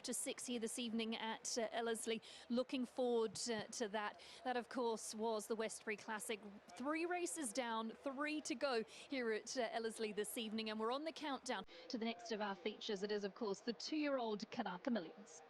to 6 here this evening at Ellerslie. Looking forward to that. That, of course, was the Westbury Classic. 3 races down, 3 to go here at Ellerslie this evening. And we're on the countdown to the next of our features. It is, of course, the 2-year-old Karaka Millions.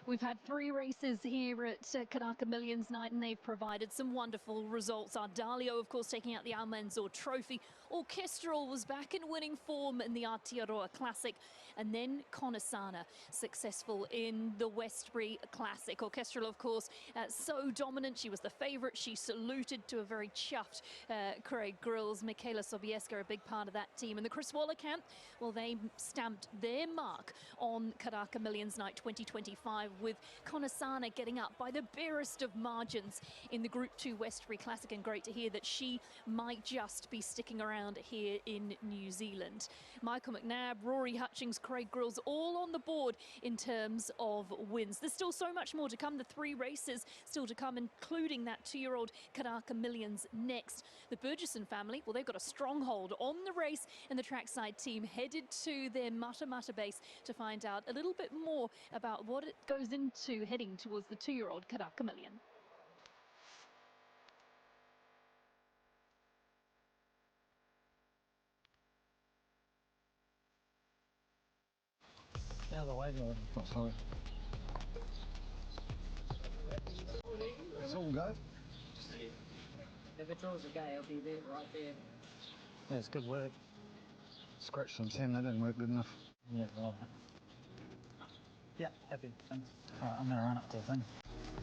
We've had 3 races here at Karaka Millions Night, and they've provided some wonderful results. Ardalio, of course, taking out the Almanzor Trophy. Orchestral was back in winning form in the Aotearoa Classic. And then Conasana, successful in the Westbury Classic. Orchestral, of course, so dominant. She was the favourite. She saluted to a very chuffed Craig Grills. Michaela Sobieska, a big part of that team. And the Chris Waller camp, well, they stamped their mark on Karaka Millions Night 2025, with Conasana getting up by the barest of margins in the Group 2 Westbury Classic. And great to hear that she might just be sticking around here in New Zealand. Michael McNabb, Rory Hutchings, Craig Grills, all on the board in terms of wins. There's still so much more to come. The 3 races still to come, including that 2-year-old Karaka Millions next. The Burgesson family, well, they've got a stronghold on the race, and the trackside team headed to their Matamata base to find out a little bit more about what it goes into heading towards the 2-year-old Karaka Million. Out of the way, not sorry. It's all go. If it draws a gay, I'll be there, right there. Yeah, it's good work. Scratched on 10, that didn't work good enough. Yeah, right. Yeah, happy, thanks. Alright, I'm gonna run up to the thing.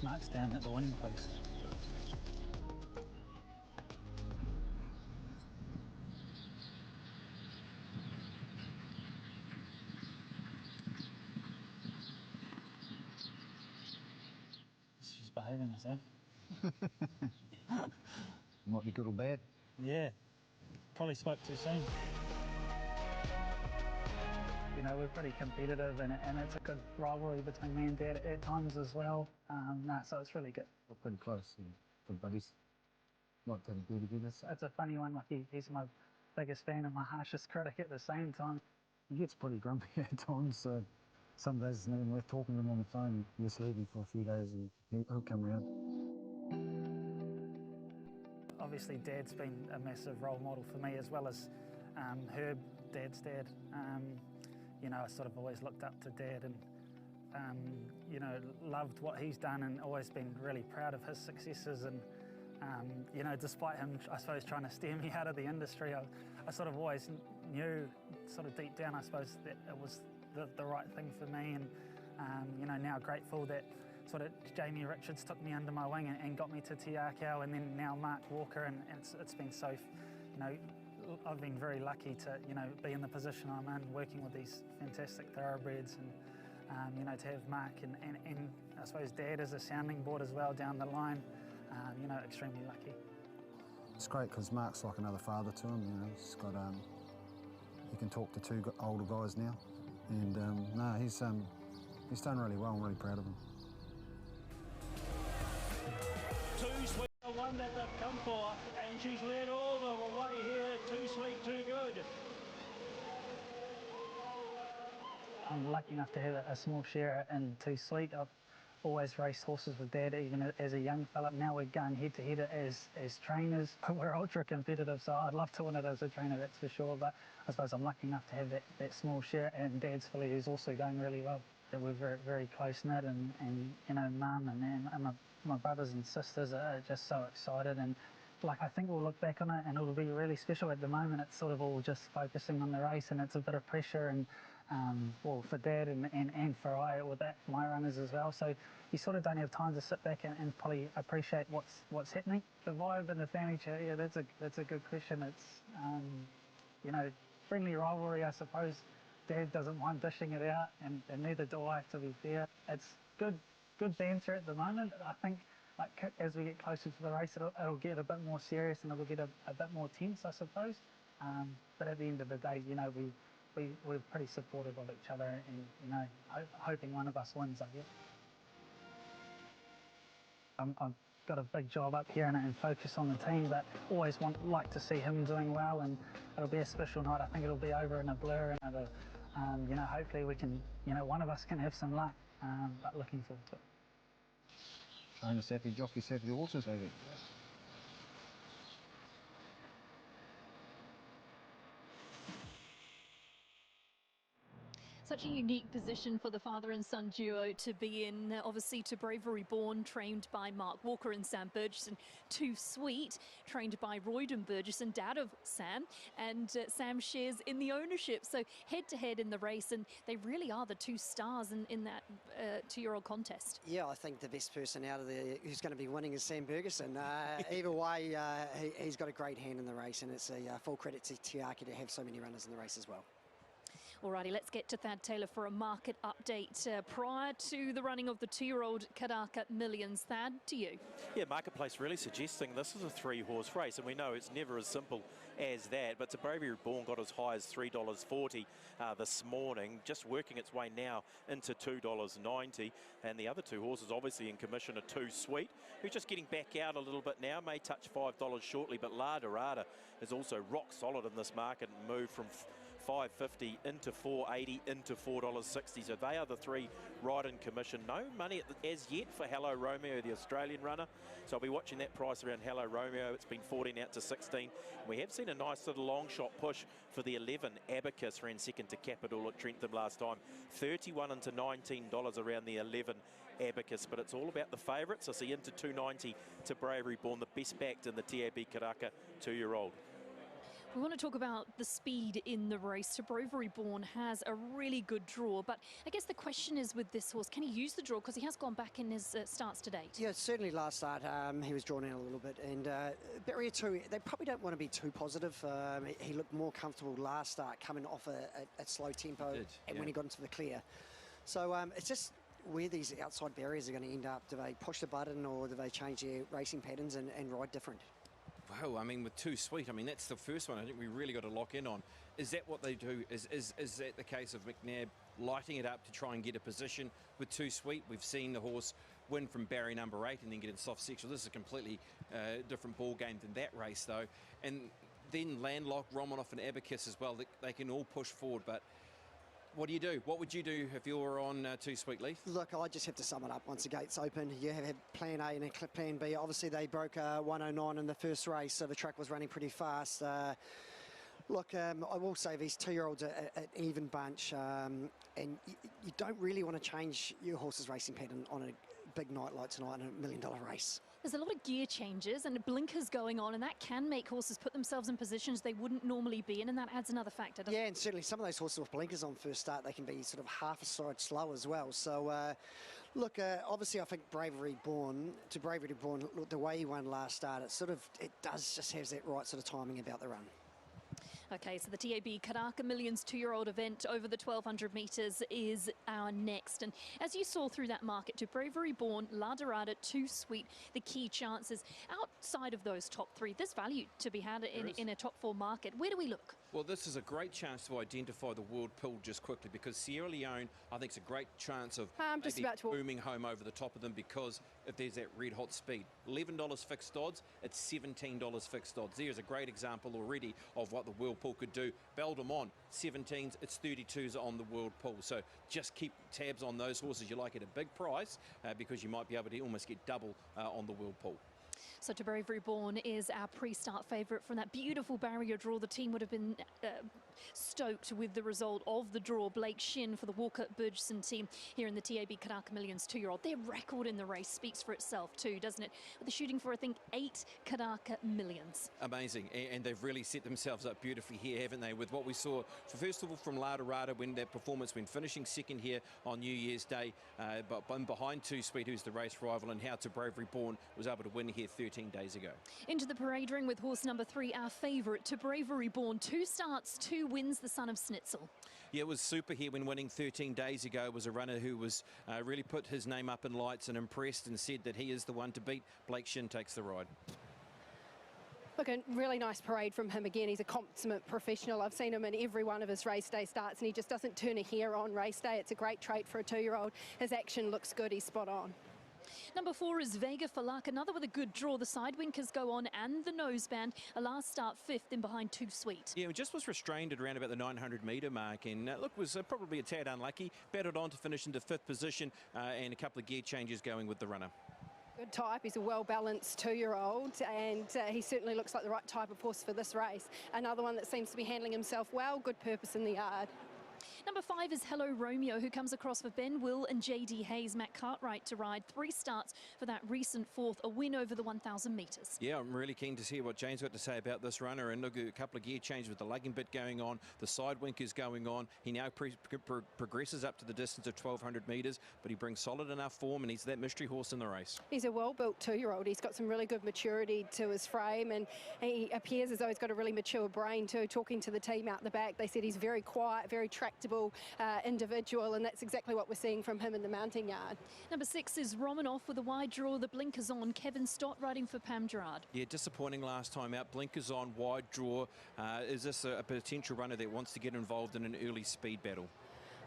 Mark's down at the winning post. behaving himself. Might be good or bad. Yeah, probably spoke too soon. You know, we're pretty competitive and it's a good rivalry between me and Dad at times as well. So it's really good. We're pretty close, and good buddies. Like to do together. It's a funny one, like he's my biggest fan and my harshest critic at the same time. He gets pretty grumpy at times, so some days it's not even worth talking to him on the phone. You just leave him for a few days and he'll come around. Obviously Dad's been a massive role model for me, as well as Herb, Dad's dad. You know, I sort of always looked up to Dad and you know, loved what he's done and always been really proud of his successes. And you know, despite him, I suppose, trying to steer me out of the industry, I sort of always knew, sort of deep down, I suppose, that it was the right thing for me. And you know, now grateful that sort of Jamie Richards took me under my wing and got me to TRACSIDE, and then now Mark Walker, and it's been so, you know, I've been very lucky to, you know, be in the position I'm in, working with these fantastic thoroughbreds, and you know, to have Mark and I suppose Dad as a sounding board as well down the line. You know, extremely lucky. It's great because Mark's like another father to him. You know, he's got he can talk to two older guys now, and no, he's done really well. I'm really proud of him. Too sweet, the one that they've come for, and she's led over. Well, what do you hear? Too sweet, too good. I'm lucky enough to have a small share in Too Sweet. I've always raced horses with Dad, even as a young fella. Now we're going head to head as trainers. We're ultra competitive, so I'd love to win it as a trainer, that's for sure. But I suppose I'm lucky enough to have that small share, and Dad's filly who's also going really well. That we're very, very close knit, and you know, Mum and my brothers and sisters are just so excited. And like, I think we'll look back on it and it'll be really special. At the moment, it's sort of all just focusing on the race, and it's a bit of pressure, and well, for Dad and for with that, my runners as well. So you sort of don't have time to sit back and probably appreciate what's happening. The vibe in the family chat, yeah, that's a good question. It's you know, friendly rivalry, I suppose. Dad doesn't mind dishing it out, and neither do I, to be fair. It's good banter at the moment. I think, like, as we get closer to the race, it'll get a bit more serious and it'll get a bit more tense, I suppose. But at the end of the day, you know, we're pretty supportive of each other, and you know, hoping one of us wins, I guess. I've got a big job up here and focus on the team, but always like to see him doing well, and it'll be a special night. I think it'll be over in a blur, and you know, hopefully we can, you know, one of us can have some luck. But looking forward to it. Trainers happy, jockeys happy, horses happy. Such a unique position for the father and son duo to be in. Obviously, To Bravery Born, trained by Mark Walker and Sam Burgess, and Too Sweet, trained by Royden Burgess and dad of Sam. And Sam shares in the ownership, so head-to-head in the race, and they really are the two stars in that two-year-old contest. Yeah, I think the best person out of there who's going to be winning is Sam Ferguson. Either way, he's got a great hand in the race, and it's a full credit to TRACSIDE to have so many runners in the race as well. Alrighty, let's get to Thad Taylor for a market update prior to the running of the two-year-old Karaka Millions. Thad, to you. Yeah, marketplace really suggesting this is a three-horse race, and we know it's never as simple as that. But To Bravery Born got as high as $3.40 this morning, just working its way now into $2.90. And the other two horses obviously in commission are Too Sweet, who's just getting back out a little bit now, may touch $5 shortly, but La Dorada is also rock solid in this market and moved from $5.50 into $4.80 into $4.60. So they are the three right in commission. No money as yet for Hello Romeo, the Australian runner. So I'll be watching that price around Hello Romeo. It's been 14 out to 16. We have seen a nice little long shot push for the 11 Abacus, ran second to Capital at Trentham last time. 31 into $19 around the 11 Abacus, but it's all about the favourites. I see into $2.90 To Bravery Born, the best backed in the TAB Karaka two-year-old. We want to talk about the speed in the race. To Bravery Born has a really good draw, but I guess the question is with this horse, can he use the draw? Because he has gone back in his starts to date. Yeah, certainly last start he was drawn out a little bit, and Barrier 2, they probably don't want to be too positive. He looked more comfortable last start, coming off a slow tempo, and when he got into the clear. So it's just where these outside barriers are going to end up. Do they push the button or do they change their racing patterns and ride different? Well, I mean, with Too Sweet, I mean, that's the first one I think we really got to lock in on. Is that what they do? Is that the case of McNabb lighting it up to try and get a position with Too Sweet? We've seen the horse win from barrier number 8 and then get in soft sectional. This is a completely different ball game than that race, though. And then Landlock, Romanoff and Abacus as well, they can all push forward, but what do you do? What would you do if you were on Too Sweet, Leaf? Look, I just have to sum it up. Once the gate's open, you have plan A and plan B. Obviously, they broke 109 in the first race, so the track was running pretty fast. Look, I will say these 2-year-olds are an even bunch, and you don't really want to change your horse's racing pattern on a big night like tonight in a $1 million race. There's a lot of gear changes and blinkers going on, and that can make horses put themselves in positions they wouldn't normally be in, and that adds another factor, doesn't it? Yeah, and certainly some of those horses with blinkers on first start, they can be sort of half a stride slow as well. So, look, obviously I think Bravery Born, look, the way he won last start, it does just have that right sort of timing about the run. Okay, so the TAB Karaka Millions 2-year-old event over the 1,200 metres is our next. And as you saw through that market, to Bravery Born, La Dorada, Too Sweet, the key chances. Outside of those top 3, there's value to be had in a top 4 market. Where do we look? Well, this is a great chance to identify the world pool just quickly, because Sierra Leone, I think, is a great chance of booming home over the top of them, because if there's that red hot speed. $11 fixed odds, it's $17 fixed odds. There's a great example already of what the world pool could do. Beldamont, 17s, it's 32s on the world pool. So just keep tabs on those horses you like at a big price, because you might be able to almost get double on the world pool. So To Bravery Born is our pre-start favourite from that beautiful barrier draw. The team would have been stoked with the result of the draw. Blake Shin for the Walker Burgeson team here in the TAB Karaka Millions 2-year-old. Their record in the race speaks for itself too, doesn't it? With the shooting for, I think, 8 Karaka Millions. Amazing, and they've really set themselves up beautifully here, haven't they, with what we saw, first of all, from La Dorada, when that performance, when finishing second here on New Year's Day, but behind Too Sweet, who's the race rival, and how To Bravery Born was able to win here 13 days ago. Into the parade ring with horse number 3, our favourite, To Bravery Born. 2 starts, 2 wins, the son of Snitzel. Yeah, it was super here when winning 13 days ago. It was a runner who was really put his name up in lights and impressed and said that he is the one to beat. Blake Shin takes the ride. Look, a really nice parade from him again. He's a consummate professional. I've seen him in every one of his race day starts, and he just doesn't turn a hair on race day. It's a great trait for a 2-year-old. His action looks good. He's spot on. Number 4 is Vega for Luck, another with a good draw. The side winkers go on and the noseband. A last start 5th in behind Too Sweet. Yeah, just was restrained at around about the 900 metre mark, and look, was probably a tad unlucky. Battled on to finish into 5th position, and a couple of gear changes going with the runner. Good type. He's a well-balanced 2-year-old, and he certainly looks like the right type of horse for this race. Another one that seems to be handling himself well. Good purpose in the yard. Number 5 is Hello Romeo, who comes across for Ben Will and JD Hayes. Matt Cartwright to ride. 3 starts for that recent 4th, a win over the 1,000 metres. Yeah, I'm really keen to see what Jane's got to say about this runner. And look, a couple of gear changes with the lugging bit going on, the side winkers going on. He now progresses up to the distance of 1,200 metres, but he brings solid enough form, and he's that mystery horse in the race. He's a well-built 2-year-old. He's got some really good maturity to his frame, and he appears as though he's got a really mature brain too. Talking to the team out the back, they said he's very quiet, very tractable individual, and that's exactly what we're seeing from him in the mounting yard. Number 6 is Romanoff with a wide draw, the blinkers on. Kevin Stott riding for Pam Gerard. Yeah, disappointing last time out. Blinkers on, wide draw. Is this a potential runner that wants to get involved in an early speed battle?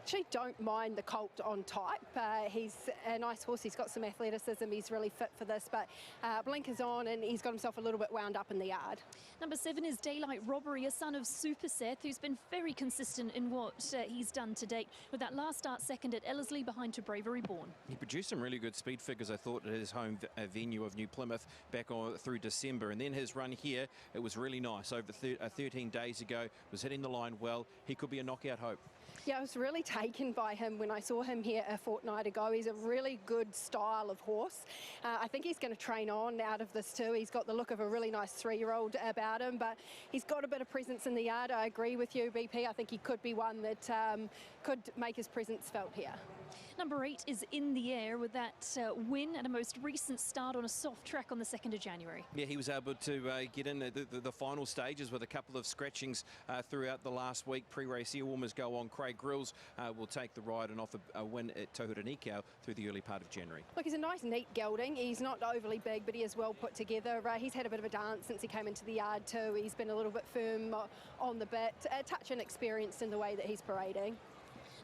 Actually don't mind the colt on type. He's a nice horse. He's got some athleticism. He's really fit for this, but blinkers on, and he's got himself a little bit wound up in the yard. Number 7 is Daylight Robbery, a son of Super Seth, who's been very consistent in what he's done to date, with that last start 2nd at Ellerslie behind To Bravery Born. He produced some really good speed figures, I thought, at his home venue of New Plymouth back through December, and then his run here, it was really nice. Over 13 days ago, was hitting the line well. He could be a knockout hope. Yeah, I was really taken by him when I saw him here a fortnight ago. He's a really good style of horse. I think he's going to train on out of this too. He's got the look of a really nice 3-year-old about him, but he's got a bit of presence in the yard. I agree with you, BP. I think he could be one that could make his presence felt here. Number 8 is In the Air with that win at a most recent start on a soft track on the 2nd of January. Yeah, he was able to get in the final stages with a couple of scratchings throughout the last week. Pre-race air warmers go on. Craig Grills will take the ride and offer a win at Tohura Nikau through the early part of January. Look, he's a nice, neat gelding. He's not overly big, but he is well put together. He's had a bit of a dance since he came into the yard too. He's been a little bit firm on the bit, a touch inexperienced in the way that he's parading.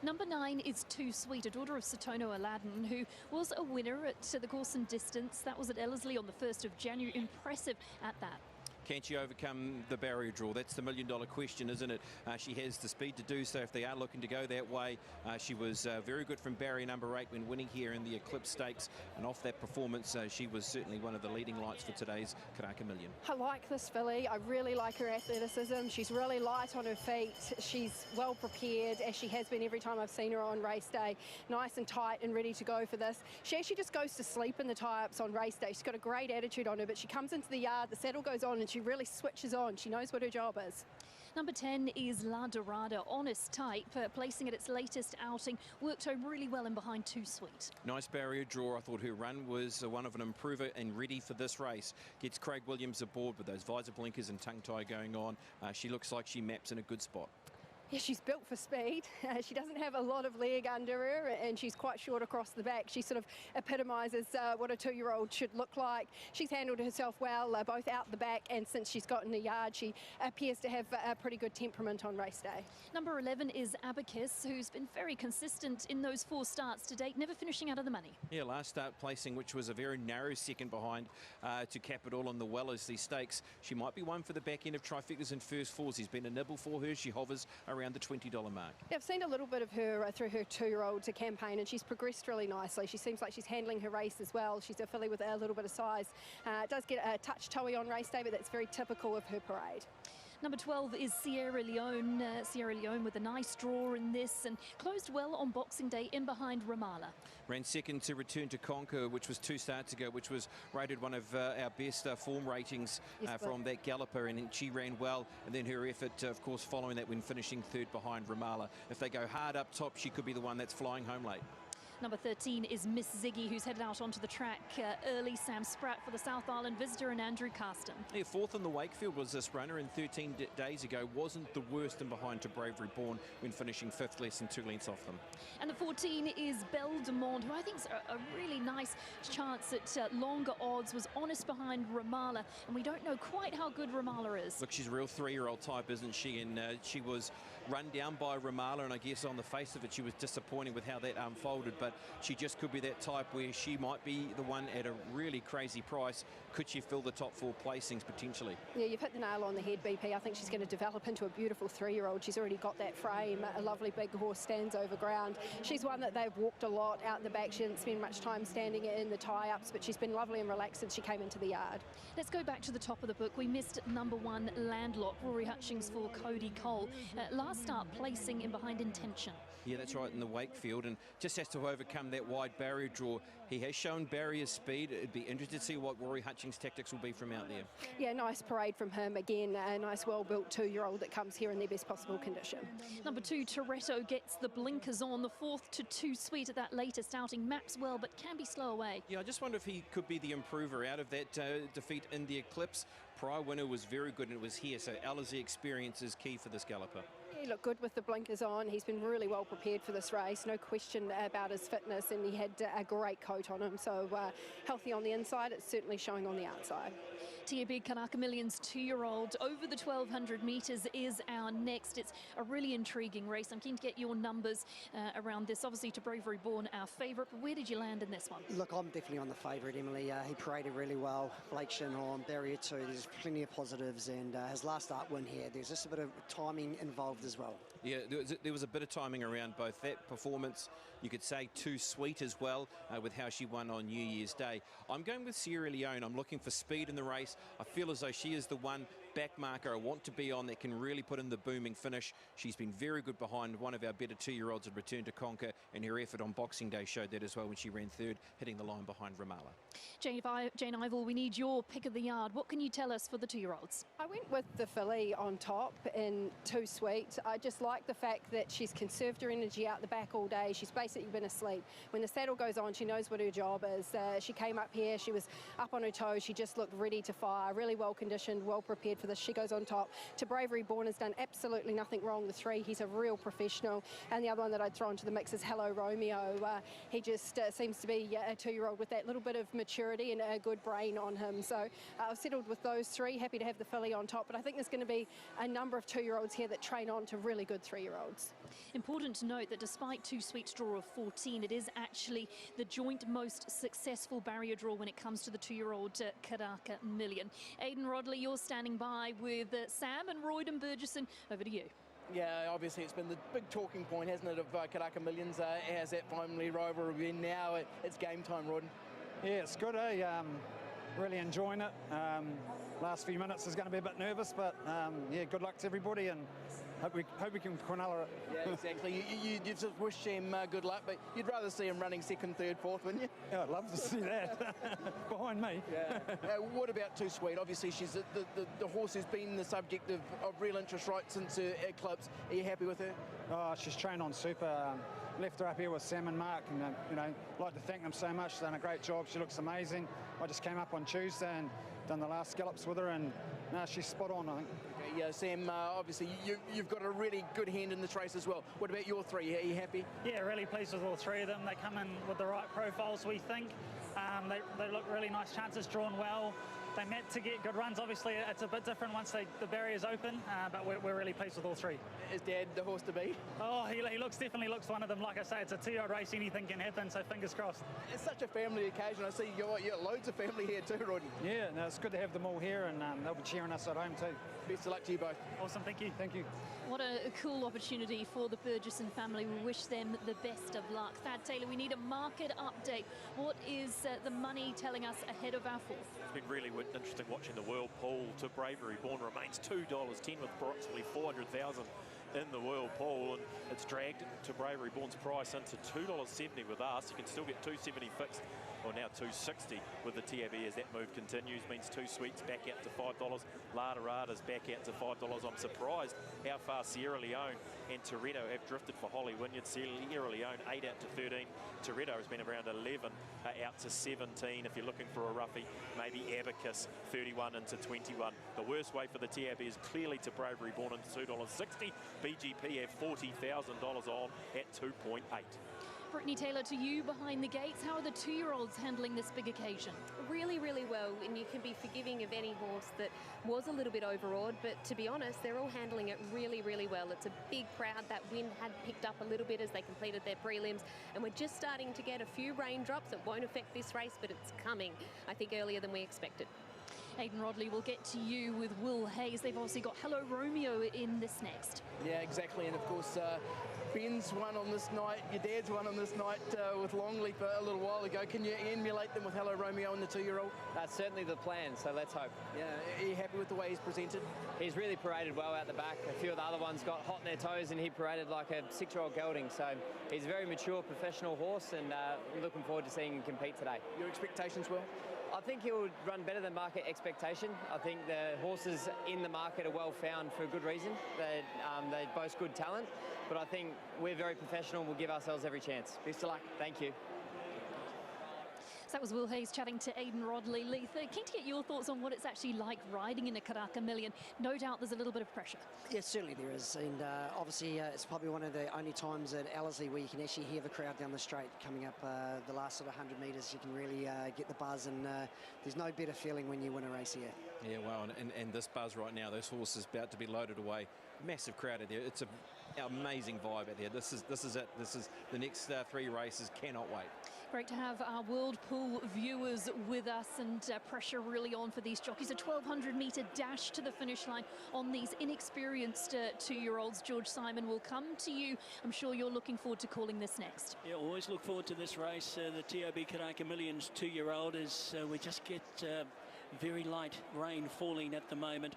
Number 9 is Too Sweet, a daughter of Satono Aladdin, who was a winner at the course and distance. That was at Ellerslie on the 1st of January. Impressive at that. Can she overcome the barrier draw? That's the million-dollar question, isn't it? She has the speed to do so if they are looking to go that way. She was very good from barrier number 8 when winning here in the Eclipse Stakes, and off that performance, she was certainly one of the leading lights for today's Karaka Million. I like this filly. I really like her athleticism. She's really light on her feet. She's well prepared, as she has been every time I've seen her on race day. Nice and tight and ready to go for this. She actually just goes to sleep in the tie-ups on race day. She's got a great attitude on her, but she comes into the yard, the saddle goes on, and she really switches on. She knows what her job is. Number 10 is La Dorada, honest type, placing at its latest outing. Worked home really well in behind Too Sweet. Nice barrier draw. I thought her run was one of an improver and ready for this race. Gets Craig Williams aboard with those visor blinkers and tongue tie going on. She looks like she maps in a good spot. Yeah, she's built for speed. She doesn't have a lot of leg under her, and she's quite short across the back. She sort of epitomises what a 2-year-old should look like. She's handled herself well, both out the back, and since she's got in the yard, she appears to have a pretty good temperament on race day. Number 11 is Abacus, who's been very consistent in those 4 starts to date, never finishing out of the money. Yeah, last start placing, which was a very narrow second behind to cap it all on the Wellesley Stakes. She might be one for the back end of trifectas and first fours. He's been a nibble for her. She hovers around the $20 mark. Yeah, I've seen a little bit of her through her 2-year-old campaign, and she's progressed really nicely. She seems like she's handling her race as well. She's a filly with a little bit of size. Does get a touch toey on race day, but that's very typical of her parade. Number 12 is Sierra Leone. Sierra Leone with a nice draw in this and closed well on Boxing Day in behind Ramallah. Ran second to Return to Conquer, which was 2 starts ago, which was rated one of our best form ratings from that galloper, and she ran well. And then her effort, of course, following that when finishing 3rd behind Ramallah. If they go hard up top, she could be the one that's flying home late. Number 13 is Miss Ziggy, who's headed out onto the track early. Sam Spratt for the South Island visitor and Andrew Carston. Yeah, 4th in the Wakefield was this runner, and 13 days ago wasn't the worst in behind to Bravery Born when finishing 5th, less than 2 lengths off them. And the 14 is Belle de Monde, who I think is a really nice chance at longer odds, was honest behind Ramallah, and we don't know quite how good Ramallah is. Look, she's a real 3-year-old type, isn't she? And she was run down by Ramallah, and I guess on the face of it she was disappointing with how that unfolded, but she just could be that type where she might be the one at a really crazy price. Could she fill the top 4 placings potentially? Yeah, you've hit the nail on the head, BP. I think she's going to develop into a beautiful 3-year-old. She's already got that frame. A lovely big horse, stands over ground. She's one that they've walked a lot out the back. She didn't spend much time standing in the tie-ups, but she's been lovely and relaxed since she came into the yard. Let's go back to the top of the book. We missed number 1, Landlocked, Rory Hutchings for Cody Cole. Last start placing in behind Intention. Yeah, that's right, in the Wakefield, and just has to overcome that wide barrier draw. He has shown barrier speed. It'd be interesting to see what Rory Hutchings' tactics will be from out there. Yeah, nice parade from him. Again, a nice, well-built 2-year-old that comes here in their best possible condition. Number 2, Toretto, gets the blinkers on. The 4th to Too Sweet at that latest outing. Maps well, but can be slow away. Yeah, I just wonder if he could be the improver out of that defeat in the Eclipse. Prior winner was very good, and it was here, so Ellerslie experience is key for this galloper. He looked good with the blinkers on. He's been really well prepared for this race. No question about his fitness, and he had a great coat on him. So healthy on the inside, it's certainly showing on the outside. TAB Karaka Million's 2-year-old over the 1,200 metres is our next. It's a really intriguing race. I'm keen to get your numbers around this. Obviously, to Bravery Born, our favourite. But where did you land in this one? Look, I'm definitely on the favourite, Emily. He paraded really well. Blake Shin on barrier 2. There's plenty of positives, and his last start win here. There's just a bit of timing involved as well. Yeah, there was a bit of timing around both that performance. You could say Too Sweet as well, with how she won on New Year's Day. I'm going with Sierra Leone. I'm looking for speed in the race. I feel as though she is the one back marker I want to be on that can really put in the booming finish. She's been very good behind one of our better 2-year-olds at Return to Conquer, and her effort on Boxing Day showed that as well when she ran third, hitting the line behind Ramallah. Jane Ivel, we need your pick of the yard. What can you tell us for the 2-year-olds? I went with the filly on top in Too Sweet. I just like the fact that she's conserved her energy out the back all day. She's basically been asleep. When the saddle goes on, she knows what her job is. She came up here, she was up on her toes, she just looked ready to fire, really well conditioned, well prepared for this. She goes on top. To Bravery Born has done absolutely nothing wrong, the 3. He's a real professional. And the other one that I'd throw into the mix is Hello Romeo. He just seems to be a 2-year-old with that little bit of maturity and a good brain on him. So I've settled with those 3. Happy to have the filly on top, but I think there's going to be a number of 2-year-olds here that train on to really good 3-year-olds. Important to note that despite Too Sweet's draw of 14, it is actually the joint most successful barrier draw when it comes to the 2-year-old Karaka Million. Aidan Rodley, you're standing by with Sam and Royden Burgesson. Over to you. Yeah, obviously it's been the big talking point, hasn't it, of Karaka Millions. Has that family rivalry been now? It's game time, Royden. Yeah, it's good, really enjoying it. Last few minutes is going to be a bit nervous, but yeah, good luck to everybody, and hope we can Quinella it. Yeah, exactly. you just wish him good luck, but you'd rather see him running 2nd, 3rd, 4th, wouldn't you? Yeah, I'd love to see that behind me. Yeah. What about Too Sweet? Obviously, she's the horse has been the subject of real interest right since her eclipse. Are you happy with her? Oh, she's trained on super. Left her up here with Sam and Mark, and like to thank them so much. She's done a great job. She looks amazing. I just came up on Tuesday and done the last scallops with her, and no, she's spot on, I think. Okay, yeah, Sam, obviously you've got a really good hand in this race as well. What about your 3? Are you happy? Yeah, really pleased with all 3 of them. They come in with the right profiles, we think. They look really nice chances, drawn well. They met to get good runs. Obviously, it's a bit different once the barrier's open, but we're really pleased with all 3. Is Dad the horse to beat? Oh, he definitely looks one of them. Like I say, it's a 2-year-old race. Anything can happen, so fingers crossed. It's such a family occasion. I see you got loads of family here too, Rodney. Yeah, no, it's good to have them all here, and they'll be cheering us at home too. Best of luck to you both. Awesome, thank you. Thank you. What a cool opportunity for the Burgesson family. We wish them the best of luck. Thad Taylor, we need a market update. What is the money telling us ahead of our 4th? It's been really interesting watching the World Pool. To Bravery Born remains $2.10 with approximately 400,000 in the World Pool, and it's dragged to Bravery Born's price into $2.70 with us. You can still get $2.70 fixed, or now $2.60 with the TAB as that move continues. Means Too Sweet's back out to $5. Lada Rada's back out to $5. I'm surprised how far Sierra Leone and Toretto have drifted for Holly Wynyard. Sierra Leone 8 out to 13. Toretto has been around 11 out to 17. If you're looking for a roughie, maybe Abacus 31 into 21. The worst way for the TAB is clearly to Bravery Born into $2.60. BGP have $40,000 on at 2.8. Brittany Taylor, to you behind the gates. How are the 2-year-olds handling this big occasion? Really, really well, and you can be forgiving of any horse that was a little bit overawed, but to be honest, they're all handling it really, really well. It's a big crowd. That wind had picked up a little bit as they completed their prelims, and we're just starting to get a few raindrops. It won't affect this race, but it's coming, I think, earlier than we expected. Aidan Rodley, will get to you with Will Hayes. They've obviously got Hello Romeo in this next. Yeah, exactly. And of course, Ben's won on this night. Your dad's won on this night with Longleaf a little while ago. Can you emulate them with Hello Romeo and the 2-year-old? That's certainly the plan, so let's hope. Yeah, are you happy with the way he's presented? He's really paraded well out the back. A few of the other ones got hot in their toes, and he paraded like a 6-year-old gelding. So he's a very mature professional horse, and looking forward to seeing him compete today. Your expectations, Will? I think he'll run better than market expectation. I think the horses in the market are well found for a good reason. They boast good talent, but I think we're very professional and we'll give ourselves every chance. Best of luck. Thank you. So that was Will Hayes chatting to Aidan Rodley. Letha, keen to get your thoughts on what it's actually like riding in a Karaka Million. No doubt there's a little bit of pressure. Yes, certainly there is. And obviously it's probably one of the only times at Ellerslie where you can actually hear the crowd down the straight coming up the last sort of 100 metres. You can really get the buzz, and there's no better feeling when you win a race here. Yeah, well, and this buzz right now, those horses about to be loaded away. Massive crowd out there. It's an amazing vibe out there. This is it. This is the next 3 races. Cannot wait. Great to have our World Pool viewers with us, and pressure really on for these jockeys. A 1,200-metre dash to the finish line on these inexperienced 2-year-olds. George Simon will come to you. I'm sure you're looking forward to calling this next. Yeah, always look forward to this race. The TAB Karaka Millions 2-year-old is we just get very light rain falling at the moment.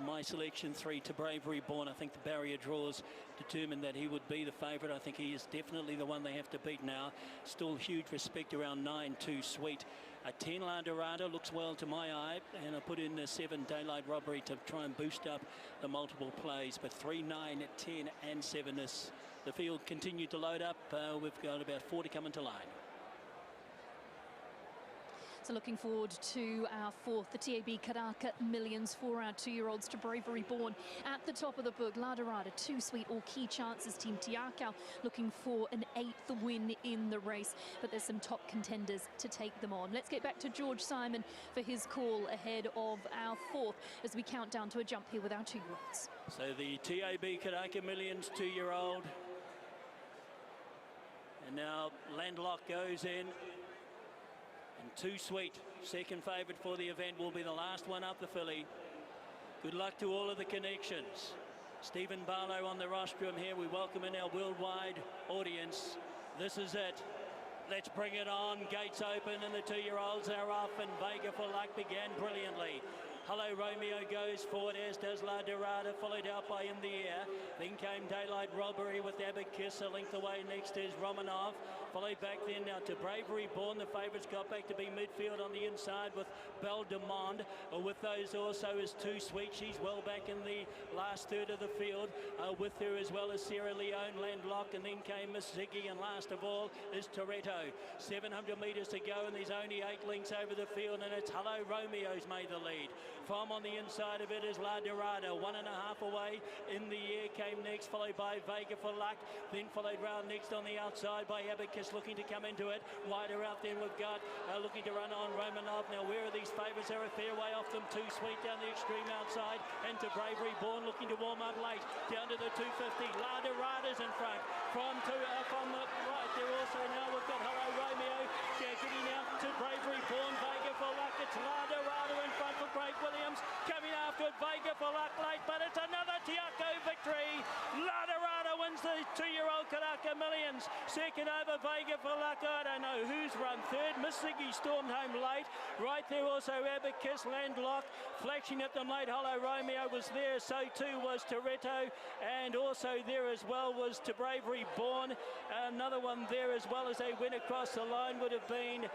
My selection 3 to Bravery Born. I think the barrier draws determined that he would be the favourite. I think he is definitely the one they have to beat now. Still huge respect around 9 Too Sweet. 10 La Dorada looks well to my eye, and I put in 7 Daylight Robbery to try and boost up the multiple plays. But 3, 9, 10 and 7 is the field continued to load up. We've got about 4 to come into line. So looking forward to our 4th, the TAB Karaka Millions for our 2-year-olds to Bravery Born. At the top of the book, La Dorada, Too Sweet, all key chances. Team Tiakau looking for an 8th win in the race, but there's some top contenders to take them on. Let's get back to George Simon for his call ahead of our 4th as we count down to a jump here with our 2-year-olds. So the TAB Karaka Millions 2-year-old. And now Landlock goes in. And Too Sweet, second favourite for the event, will be the last one up the filly. Good luck to all of the connections. Stephen Barlow on the rostrum here. We welcome in our worldwide audience. This is it. Let's bring it on. Gates open and the 2-year-olds are off, and Vega for Luck began brilliantly. Hello Romeo goes forward, as does La Dorada, followed out by In the Air. Then came Daylight Robbery with Abacus a length away. Next is Romanov. Followed back then now to Bravery Born. The favourites got back to be midfield on the inside with Belle de Monde. With those also is Too Sweet. She's well back in the last third of the field. With her as well as Sierra Leone, Landlock, and then came Miss Ziggy, and last of all is Toretto. 700 metres to go, and there's only 8 lengths over the field, and it's Hello Romeo's made the lead. From on the inside of it is La Dorada, 1.5 away. In the Air came next, followed by Vega for Luck, then followed round next on the outside by Abacus, looking to come into it. Wider out then we've got looking to run on Romanov. Now where are these favourites? They're a fair way off them. Too Sweet down the extreme outside, and to Bravery Born looking to warm up late. Down to the 250. La Dorada's in front. From the right there also now we've got Hello Romeo. Getting out to Bravery Born. Vega for Luck. It's La Dorada in front for Craig Williams. Coming after it, Vega for Luck late, but it's another Tiako victory. La Dorada wins the 2-year-old Karaka Millions. Second over Vega for Luck. I don't know who's run third. Miss Ziggy stormed home late. Right there also Abacus, Landlock, flashing at them late. Hello Romeo was there, so too was Toretto, and also there as well was to Bravery Born. Another one there as well as they went across the line would have been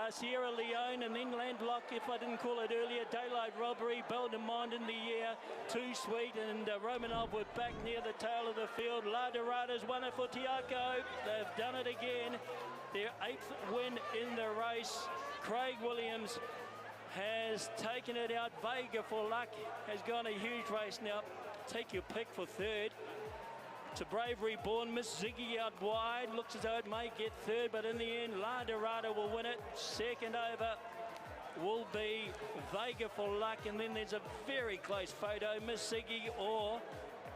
Sierra Leone, and then Landlock, if I didn't call it earlier. Daylight Robbery, Belle de Monde in the Air, Too Sweet, and Romanov were back near the tail of the field. La Dorada's won it for Tiako. They've done it again. Their 8th win in the race. Craig Williams has taken it out. Vega for Luck has gone a huge race. Now, take your pick for third. To Bravery Born, Miss Ziggy out wide. Looks as though it may get third, but in the end, La Dorada will win it. Second over will be Vega for Luck, and then there's a very close photo. Miss Ziggy or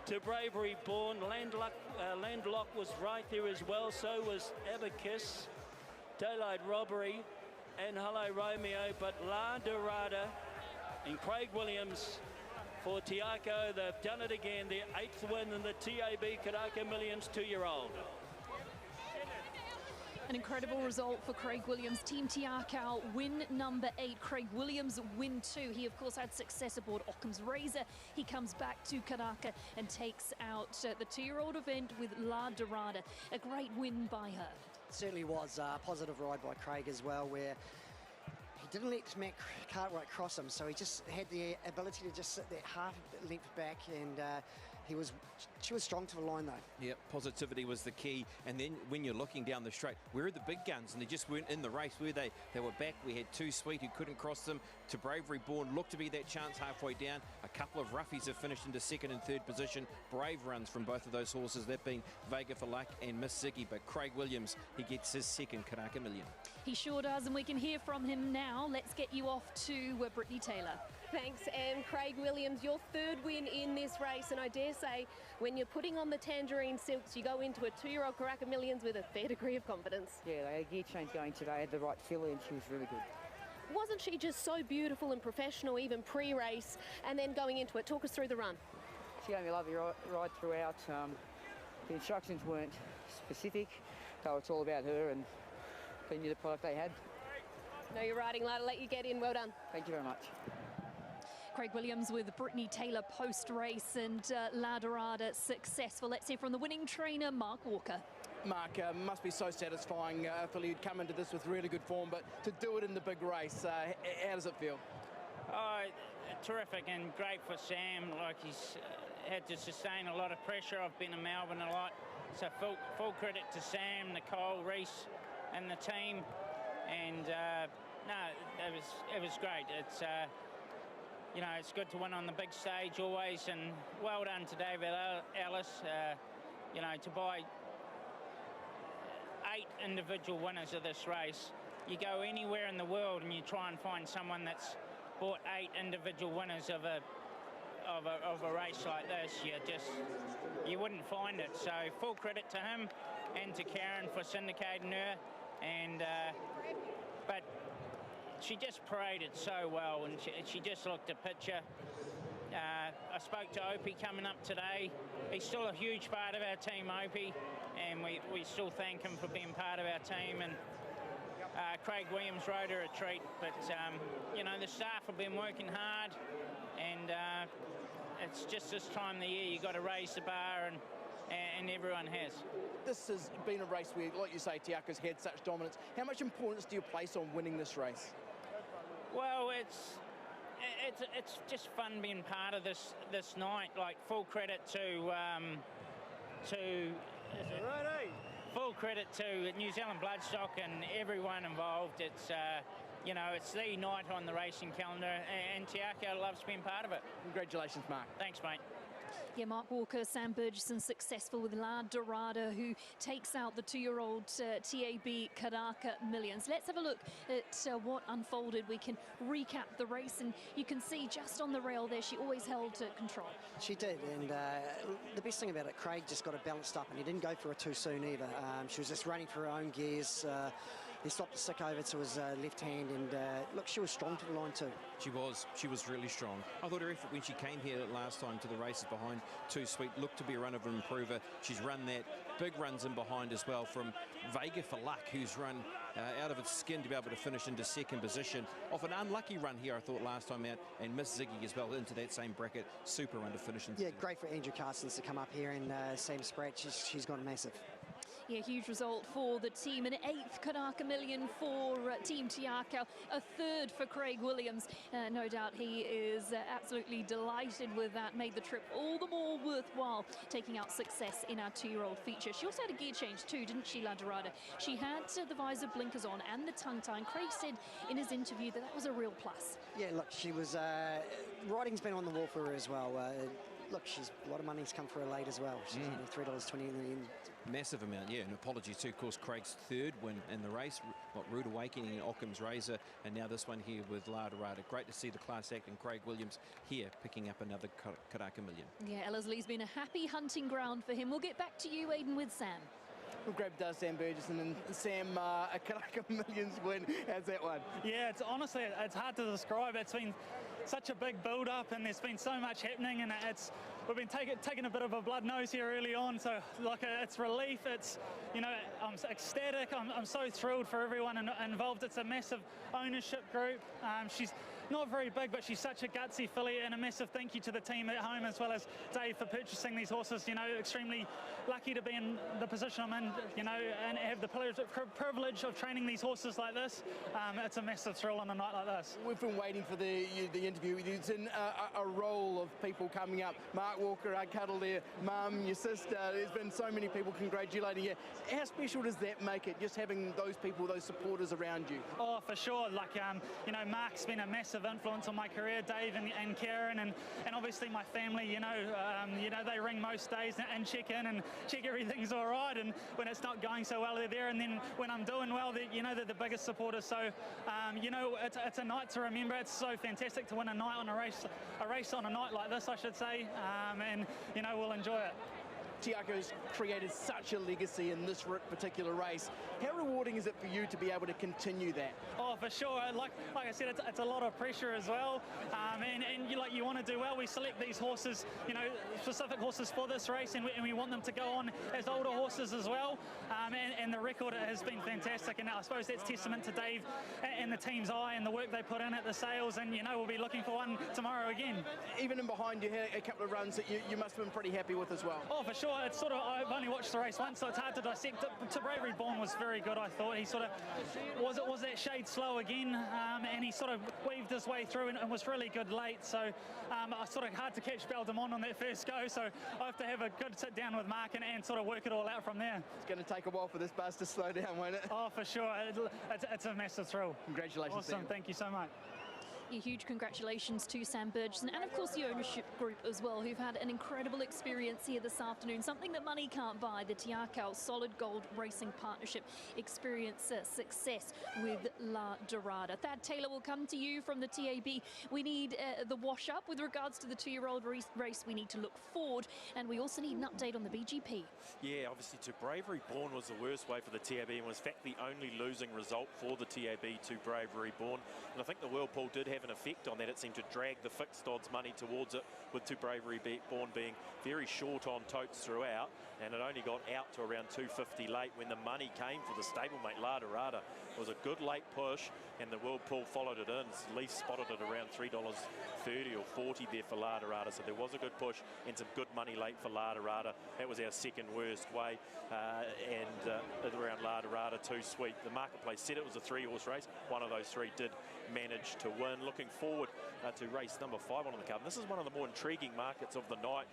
to Bravery Born. Landlock was right there as well. So was Abacus, Daylight Robbery, and Hello Romeo. But La Dorada and Craig Williams for Tiako, they've done it again. Their 8th win in the TAB Karaka Millions 2-year-old. An incredible result for Craig Williams. Team Tiakau win number 8. Craig Williams win 2. He, of course, had success aboard Occam's Razor. He comes back to Karaka and takes out the 2-year-old event with La Dorada. A great win by her. Certainly was a positive ride by Craig as well, where he didn't let Matt Cartwright cross him, so he just had the ability to just sit that half length back, and she was strong to the line though. Yep, positivity was the key. And then when you're looking down the straight, where are the big guns? And they just weren't in the race, were they? They were back. We had Too Sweet who couldn't cross them. To Bravery Born looked to be that chance halfway down. A couple of roughies have finished into 2nd and 3rd position. Brave runs from both of those horses, that being Vega for Luck and Miss Ziggy. But Craig Williams, he gets his 2nd Karaka Million. He sure does, and we can hear from him now. Let's get you off to Brittany Taylor. Thanks, Em. Craig Williams, your 3rd win in this race, and I dare say when you're putting on the tangerine silks, you go into a 2-year-old Karaka Millions with a fair degree of confidence. Yeah, they had a gear change going today, had the right filly, and she was really good. Wasn't she just so beautiful and professional, even pre-race, and then going into it? Talk us through the run. She gave me a lovely ride throughout. The instructions weren't specific, so it's all about her, and they knew the product they had. No, you're riding, Lada. Let you get in. Well done. Thank you very much. Craig Williams with Brittany Taylor post-race, and La Dorada successful. Let's hear from the winning trainer, Mark Walker. Mark, must be so satisfying, Philly, you'd come into this with really good form, but to do it in the big race, how does it feel? Oh, terrific and great for Sam. Like, he's had to sustain a lot of pressure. I've been in Melbourne a lot, so full credit to Sam, Nicole, Reese and the team. And no, it was great. It's you know, it's good to win on the big stage always, and well done to David Ellis. You know, to buy 8 individual winners of this race. You go anywhere in the world and you try and find someone that's bought 8 individual winners of a race like this. You wouldn't find it. So full credit to him and to Karen for syndicating her. And but she just paraded so well, and she just looked a picture. I spoke to Opie coming up today. He's still a huge part of our team, Opie, and we still thank him for being part of our team. And Craig Williams rode her a treat, but you know, the staff have been working hard, and it's just this time of the year you got to raise the bar, and everyone has. This has been a race where, like you say, Tiaka's had such dominance. How much importance do you place on winning this race? Well, it's just fun being part of this night. Like, full credit to full credit to New Zealand Bloodstock and everyone involved. It's you know, it's the night on the racing calendar, and Tiaka loves being part of it. Congratulations, Mark. Thanks, mate. Yeah, Mark Walker, Sam Burgesson successful with La Dorada, who takes out the 2-year-old TAB Karaka Millions. Let's have a look at what unfolded. We can recap the race, and you can see just on the rail there, she always held control. She did, and the best thing about it, Craig just got it balanced up, and he didn't go for it too soon either. She was just running for her own gears. He stopped the stick over to his left hand, and look, she was strong to the line too. She was really strong. I thought her effort when she came here last time to the races behind Too Sweet looked to be a run of an improver. She's run that. Big runs in behind as well from Vega for Luck, who's run out of its skin to be able to finish into second position. Off an unlucky run here, I thought, last time out, and Miss Ziggy as well into that same bracket. Super run to finish in. Yeah, great for Andrew Carstens to come up here, and Sam Spratt, she's gone massive. Yeah, huge result for the team. An 8th Karaka Million for Team Tiaka. A 3rd for Craig Williams. No doubt he is absolutely delighted with that. Made the trip all the more worthwhile, taking out success in our 2-year-old feature. She also had a gear change too, didn't she, La Dorada? She had the visor blinkers on and the tongue tie. And Craig said in his interview that was a real plus. Yeah, look, she was... riding's been on the wall for her as well. Look, a lot of money's come for her late as well. She's only $3.20 in the end. Massive amount, yeah. And apologies to, of course, Craig's 3rd win in the race. Rude Awakening in Occam's Razor, and now this one here with La Dorada. Great to see the class act and Craig Williams here picking up another Karaka Million. Yeah, Ellerslie's been a happy hunting ground for him. We'll get back to you, Aidan, with Sam. We'll grab Sam Burgesson, and Sam, a Karaka Millions win. How's that one? Yeah, honestly, it's hard to describe. It's been such a big build-up, and there's been so much happening, and we've been taking a bit of a blood nose here early on, so like it's relief. It's, you know, I'm ecstatic. I'm so thrilled for everyone involved. It's a massive ownership group. She's not very big, but she's such a gutsy filly, and a massive thank you to the team at home as well as Dave for purchasing these horses. You know, extremely lucky to be in the position I'm in, you know, and have the privilege of training these horses like this. It's a massive thrill on a night like this. We've been waiting for the interview. It's in a roll of people coming up. Mark Walker, I cuddle there, Mum, your sister. There's been so many people congratulating you. How special does that make it, just having those people, those supporters around you? Oh, for sure. Like, you know, Mark's been a massive influence on my career, Dave and Karen, and obviously my family. You know, they ring most days and check in and check everything's all right, and when it's not going so well, they're there, and then when I'm doing well, they're the biggest supporters. So, you know, it's a night to remember. It's so fantastic to win a night on a race on a night like this, I should say, and you know, we'll enjoy it. Tiako's created such a legacy in this particular race. How rewarding is it for you to be able to continue that? Oh, for sure. Like I said, it's a lot of pressure as well. And you want to do well. We select these horses, specific horses for this race, and we want them to go on as older horses as well. And the record has been fantastic. And I suppose that's testament to Dave and the team's eye and the work they put in at the sales. And, we'll be looking for one tomorrow again. Even in behind, you had a couple of runs that you must have been pretty happy with as well. Oh, for sure. It's I've only watched the race once, so it's hard to dissect it. To Bravery Born was very good, I thought. He was that shade slow again, and he sort of weaved his way through and was really good late. So hard to catch Beldamont on that first go. So I have to have a good sit down with Mark and sort of work it all out from there. It's going to take a while for this bus to slow down, won't it? Oh, for sure. It's a massive thrill. Congratulations. Awesome. Thank you so much. A huge congratulations to Sam Burgess and of course the ownership group as well, who've had an incredible experience here this afternoon. Something that money can't buy. The TRACKSIDE Solid Gold Racing Partnership experience success with La Dorada. Thad Taylor will come to you from the TAB. We need the wash up with regards to the 2-year-old race. We need to look forward, and we also need an update on the BGP. Yeah, obviously to Bravery Born was the worst way for the TAB and was in fact the only losing result for the TAB to Bravery Born. And I think the Whirlpool did have an effect on that. It seemed to drag the fixed odds money towards it, with To Bravery Born being very short on totes throughout, and it only got out to around 250 late when the money came for the stablemate La Dorada. It was a good late push, and the Whirlpool followed it in. Leaf spotted it around $3.30 or 40 there for La Dorada, so there was a good push and some good money late for La Dorada. That was our second worst way, and around La Dorada, Too Sweet. The marketplace said it was a 3-horse race. One of those 3 did manage to win. Looking forward to race number 5 on the card. This is one of the more intriguing markets of the night,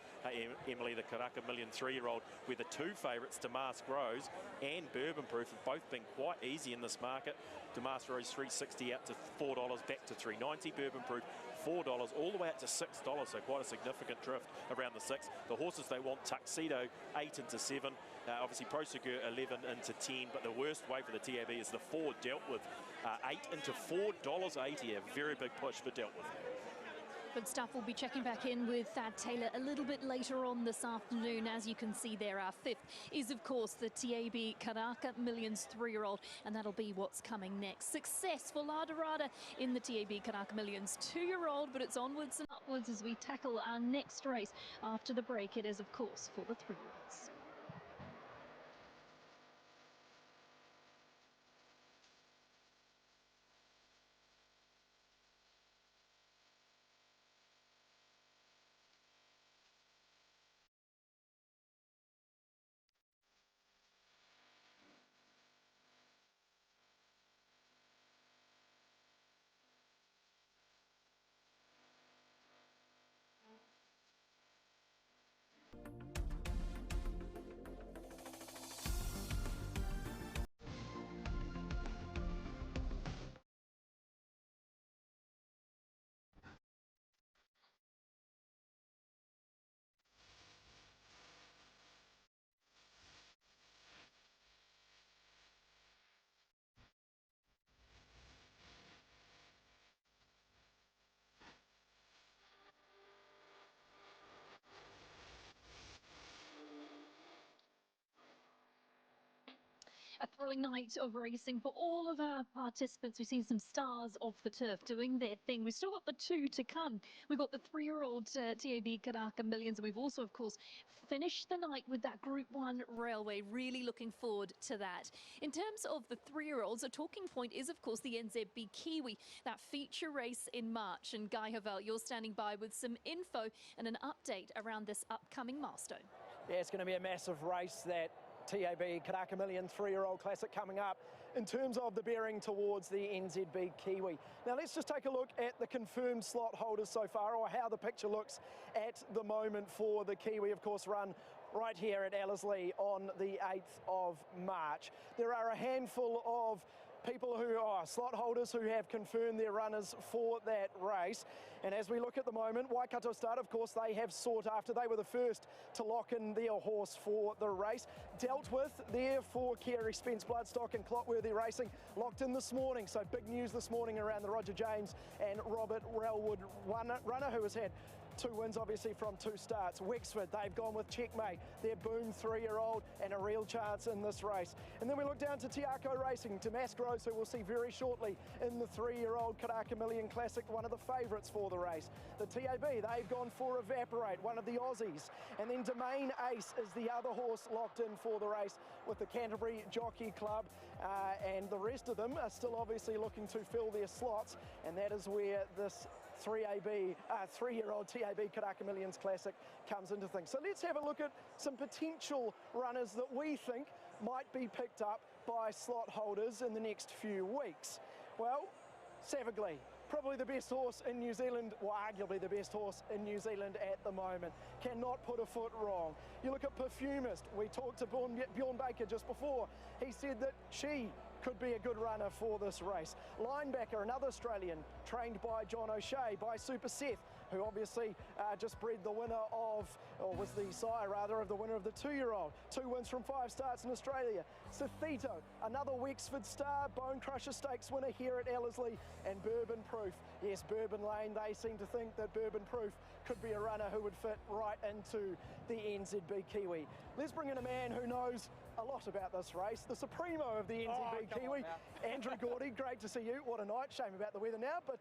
Emily, the Karaka Million 3-year-old, where the 2 favourites, Damask Rose and Bourbon Proof, have both been quite easy in this market. Damask Rose $3.60 out to $4, back to $3.90. Bourbon Proof $4 all the way up to $6, so quite a significant drift around the 6. The horses they want, Tuxedo 8 into 7, obviously Prosegur 11 into 10, but the worst way for the TAB is the 4 dealt with 8 into $4.80. A very big push for dealt with. Good stuff. We'll be checking back in with Thad Taylor a little bit later on this afternoon. As you can see there, our 5th is, of course, the TAB Karaka Millions 3-year-old, and that'll be what's coming next. Success for La Dorada in the TAB Karaka Millions 2-year-old, but it's onwards and upwards as we tackle our next race after the break. It is, of course, for the 3-year-olds. A thrilling night of racing for all of our participants. We've seen some stars off the turf doing their thing. We've still got the 2 to come. We've got the 3-year-old TAB Karaka Millions, and we've also, of course, finished the night with that Group 1 Railway. Really looking forward to that. In terms of the 3-year-olds, a talking point is, of course, the NZB Kiwi, that feature race in March. And Guy Havel, you're standing by with some info and an update around this upcoming milestone. Yeah, it's going to be a massive race, that TAB Karaka Million 3-year-old classic coming up in terms of the bearing towards the NZB Kiwi. Now let's just take a look at the confirmed slot holders so far, or how the picture looks at the moment for the Kiwi, of course, run right here at Ellerslie on the 8th of March. There are a handful of people who are slot holders who have confirmed their runners for that race. And as we look at the moment, Waikato Start, of course, they have sought after. They were the first to lock in their horse for the race. Dealt with there for Kerry Spence Bloodstock and Clotworthy Racing, locked in this morning. So big news this morning around the Roger James and Robert Relwood runner, who has had 2 wins obviously from 2 starts. Wexford, they've gone with Checkmate, their boom 3-year-old, and a real chance in this race. And then we look down to Tiako Racing, Damascus, who we'll see very shortly in the 3-year-old Karaka Million Classic, one of the favourites for the race. The TAB, they've gone for Evaporate, one of the Aussies. And then Domain Ace is the other horse locked in for the race with the Canterbury Jockey Club. And the rest of them are still obviously looking to fill their slots, and that is where this 3-year-old TAB Karaka Millions Classic comes into things. So let's have a look at some potential runners that we think might be picked up by slot holders in the next few weeks. Well, Savagely, probably the best horse in New Zealand, or arguably the best horse in New Zealand at the moment. Cannot put a foot wrong. You look at Perfumist. We talked to Bjorn Baker just before. He said that she could be a good runner for this race. Linebacker, another Australian, trained by John O'Shea, by Super Seth, who obviously just bred the winner of, or was the sire rather, of the winner of the 2-year-old. 2 wins from 5 starts in Australia. Sethito, another Wexford star, Bone Crusher Stakes winner here at Ellerslie, and Bourbon Proof. Yes, Bourbon Lane, they seem to think that Bourbon Proof could be a runner who would fit right into the NZB Kiwi. Let's bring in a man who knows a lot about this race, the supremo of the NZB Kiwi, Andrew Gordy. Great to see you. What a night. Shame about the weather now, but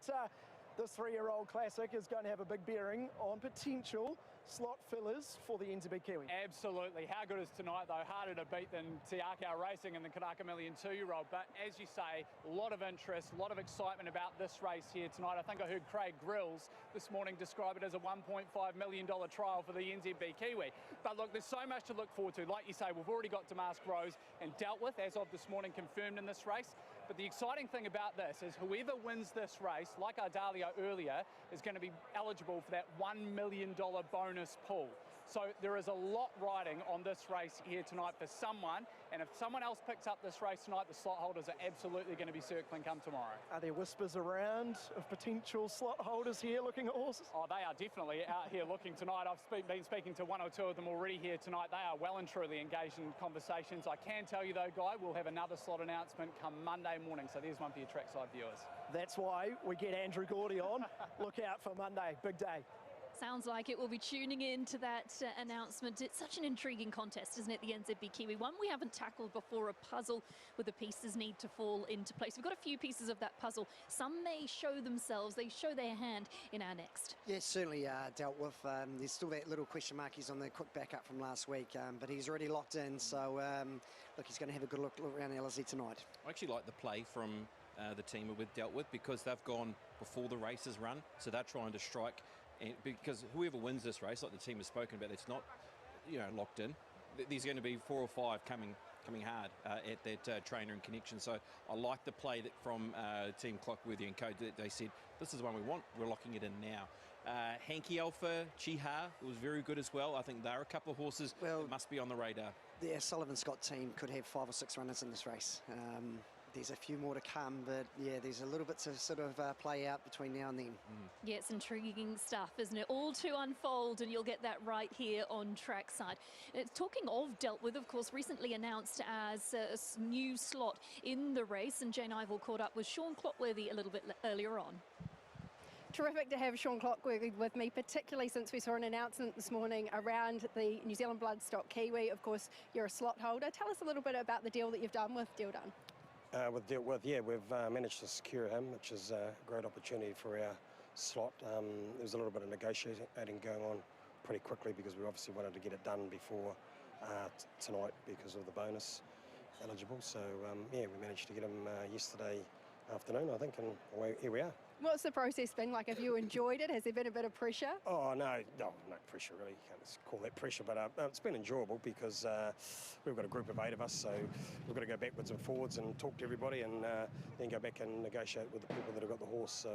this 3-year-old classic is going to have a big bearing on potential slot fillers for the NZB Kiwi. Absolutely. How good is tonight, though? Harder to beat than TRACSIDE Racing and the Karaka Million 2-year-old. But as you say, a lot of interest, a lot of excitement about this race here tonight. I think I heard Craig Grills this morning describe it as a $1.5 million trial for the NZB Kiwi. But look, there's so much to look forward to. Like you say, we've already got Damask Rose and Dealt With, as of this morning, confirmed in this race. But the exciting thing about this is whoever wins this race, like Ardalio earlier, is going to be eligible for that $1 million bonus pool. So there is a lot riding on this race here tonight for someone, and if someone else picks up this race tonight, the slot holders are absolutely going to be circling come tomorrow. Are there whispers around of potential slot holders here looking at horses? Oh, they are definitely out here looking tonight. I've been speaking to 1 or 2 of them already here tonight. They are well and truly engaged in conversations. I can tell you though, Guy, we'll have another slot announcement come Monday morning, so there's one for your trackside viewers. That's why we get Andrew Gordy on. Look out for Monday, big day. Sounds like it will be tuning in to that announcement. It's such an intriguing contest, isn't it, the NZB Kiwi? One we haven't tackled before, a puzzle where the pieces need to fall into place. We've got a few pieces of that puzzle. Some may show themselves, they show their hand in our next. Yes, certainly Dealt With. There's still that little question mark. He's on the quick backup from last week, but he's already locked in. So, look, he's going to have a good look around Ellerslie tonight. I actually like the play from the team with Dealt With, because they've gone before the race is run, so they're trying to strike. And because whoever wins this race, like the team has spoken about, it's not, locked in. There's going to be 4 or 5 coming hard at that trainer and connection. So I like the play that from Team Clockworthy and Co. They said, this is the one we want, we're locking it in now. Hanky Alpha, Chiha was very good as well. I think there are a couple of horses that must be on the radar. The Sullivan Scott team could have 5 or 6 runners in this race. There's a few more to come, but yeah, there's a little bit to sort of play out between now and then. Yeah, it's intriguing stuff, isn't it? All to unfold, and you'll get that right here on Trackside. Talking of Dealt With, of course, recently announced as a new slot in the race, and Jane Ivel caught up with Sean Clockworthy a little bit earlier on. Terrific to have Sean Clockworthy with me, particularly since we saw an announcement this morning around the New Zealand Bloodstock Kiwi. Of course, you're a slot holder. Tell us a little bit about the deal that you've done with Deal Done. With Dealt With, yeah, we've managed to secure him, which is a great opportunity for our slot. There was a little bit of negotiating going on pretty quickly, because we obviously wanted to get it done before tonight because of the bonus eligible. So, yeah, we managed to get him yesterday afternoon, I think, and here we are. What's the process been like? Have you enjoyed it? Has there been a bit of pressure? Oh, no pressure really. You can't call that pressure, but it's been enjoyable, because we've got a group of 8 of us, so we've got to go backwards and forwards and talk to everybody, and then go back and negotiate with the people that have got the horse. So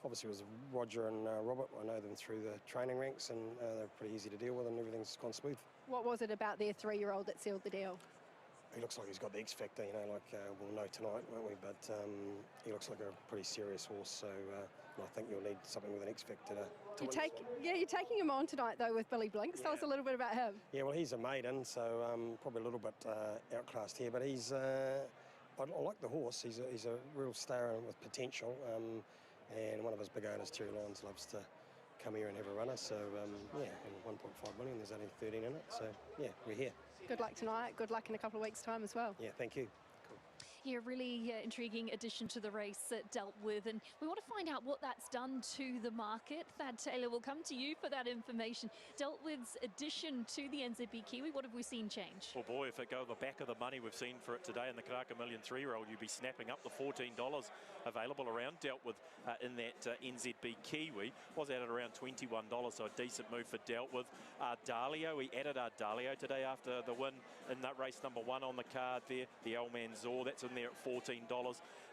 obviously it was Roger and Robert. I know them through the training ranks, and they're pretty easy to deal with, and everything's gone smooth. What was it about their 3-year-old that sealed the deal? He looks like he's got the X factor, we'll know tonight, won't we? But he looks like a pretty serious horse, so I think you'll need something with an X factor to You're taking him on tonight, though, with Billy Blinks. Tell us a little bit about him. Yeah, well, he's a maiden, so probably a little bit outclassed here, but he's, I like the horse. He's a real star with potential, and one of his big owners, Terry Lyons, loves to come here and have a runner. So yeah, and 1.5 million, there's only 13 in it. So yeah, we're here. Good luck tonight. Good luck in a couple of weeks' time as well. Yeah, thank you. Yeah, really intriguing addition to the race dealt with, and we want to find out what that's done to the market. Thad Taylor, will come to you for that information. Dealt with's addition to the NZB Kiwi, what have we seen change? Well, boy, if it go the back of the money we've seen for it today in the Karaka Million 3-year-old, you'd be snapping up the $14 available around. Dealt with in that NZB Kiwi was at around $21, so a decent move for Dealt with. Dalio, we added Dalio today after the win in that race number 1 on the card there. The El Manzor, that's in there at $14,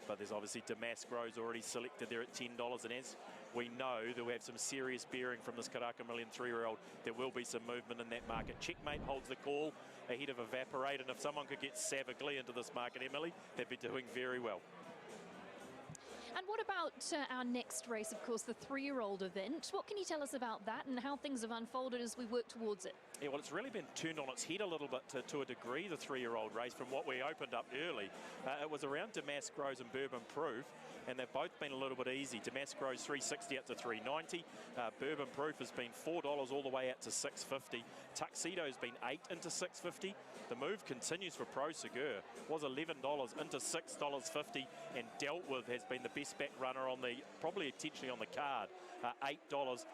but there's obviously Damasgro's already selected there at $10, and as we know that we have some serious bearing from this Karaka Million 3-year-old, there will be some movement in that market. Checkmate holds the call ahead of Evaporate, and if someone could get Savagly into this market, Emily, they'd be doing very well. And what about our next race, of course, the 3-year-old event? What can you tell us about that and how things have unfolded as we work towards it? Yeah, well, it's really been turned on its head a little bit to a degree, the 3-year-old race, from what we opened up early. It was around Damasgro's and Bourbon Proof, and they've both been a little bit easy. Damasgro's $3.60 up to $3.90. Bourbon Proof has been $4 all the way out to $6.50. Tuxedo's been $8 into $6.50. The move continues for Pro Segur. Was $11 into $6.50, and Dealt With has been the best back runner on the, probably intentionally on the card. $8,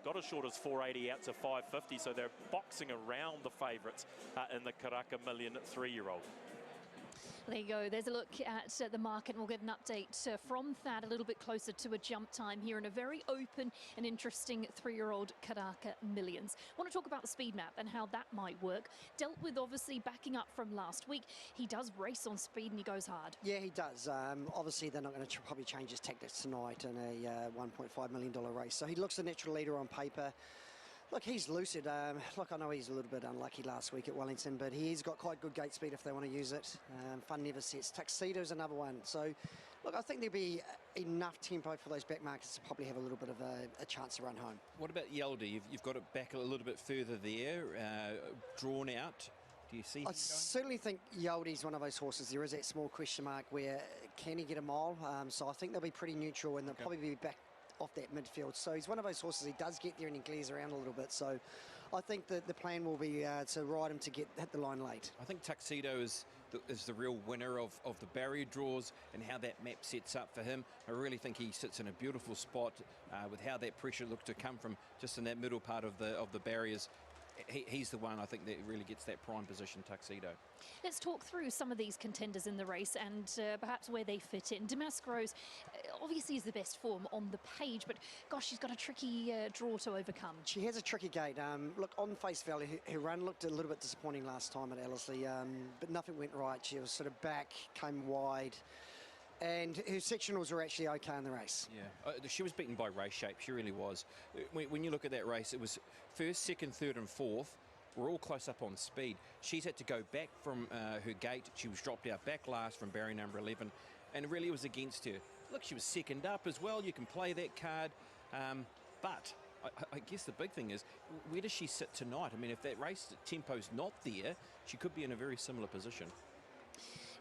got as short as $4.80 out to $5.50, so they're boxing around the favourites in the Karaka Million 3-year-old. There you go. There's a look at the market, and we'll get an update from Thad a little bit closer to a jump time here in a very open and interesting 3-year-old Karaka Millions. I want to talk about the speed map and how that might work. Dealt With obviously backing up from last week. He does race on speed and he goes hard. Yeah, he does. Obviously, they're not going to probably change his tactics tonight in a $1.5 million race. So he looks the natural leader on paper. Look, he's lucid. Look, I know he's a little bit unlucky last week at Wellington, but he's got quite good gate speed if they want to use it. Fun never sets. Tuxedo's another one. So, look, I think there'll be enough tempo for those back markets to probably have a little bit of a chance to run home. What about Yeldy? You've got it back a little bit further there, drawn out. Do you see? I certainly think Yeldy's one of those horses. There is that small question mark where can he get a mile? So I think they'll be pretty neutral, and they'll probably be back off that midfield. So he's one of those horses, he does get there and he glares around a little bit. So I think that the plan will be to ride him to hit the line late. I think Tuxedo is the real winner of the barrier draws and how that map sets up for him. I really think he sits in a beautiful spot with how that pressure looked to come from just in that middle part of the barriers. He's the one, I think, that really gets that prime position, Tuxedo. Let's talk through some of these contenders in the race and perhaps where they fit in. Damasgro's obviously is the best form on the page, but gosh, she's got a tricky draw to overcome. She has a tricky gate. Look, on face value, her run looked a little bit disappointing last time at Ellerslie, but nothing went right. She was sort of back, came wide, and her sectionals were actually okay in the race. Yeah, she was beaten by race shape, she really was. When you look at that race, it was first, second, third and fourth were all close up on speed. She's had to go back from her gate. She was dropped out back last from barrier number 11, and really it was against her. Look, she was second up as well. You can play that card, but I guess the big thing is, where does she sit tonight? I mean, if that race tempo's not there, she could be in a very similar position.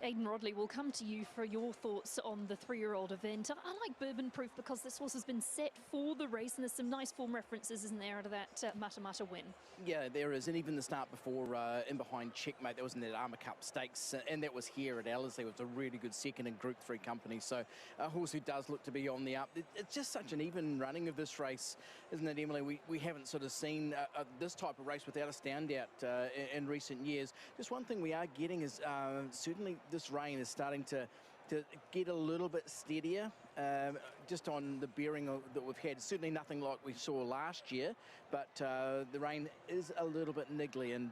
Aidan Rodley, will come to you for your thoughts on the 3-year-old event. I like Bourbon Proof because this horse has been set for the race, and there's some nice form references, isn't there, out of that Mata win? Yeah, there is, and even the start before in behind Checkmate, that was in that Armour Cup Stakes, and that was here at Ellerslie. It was a really good second in Group 3 company, so a horse who does look to be on the up. It's just such an even running of this race, isn't it, Emily? We haven't sort of seen this type of race without a standout in recent years. Just one thing we are getting is certainly this rain is starting to get a little bit steadier, just on the bearing that we've had. Certainly nothing like we saw last year, but the rain is a little bit niggly, and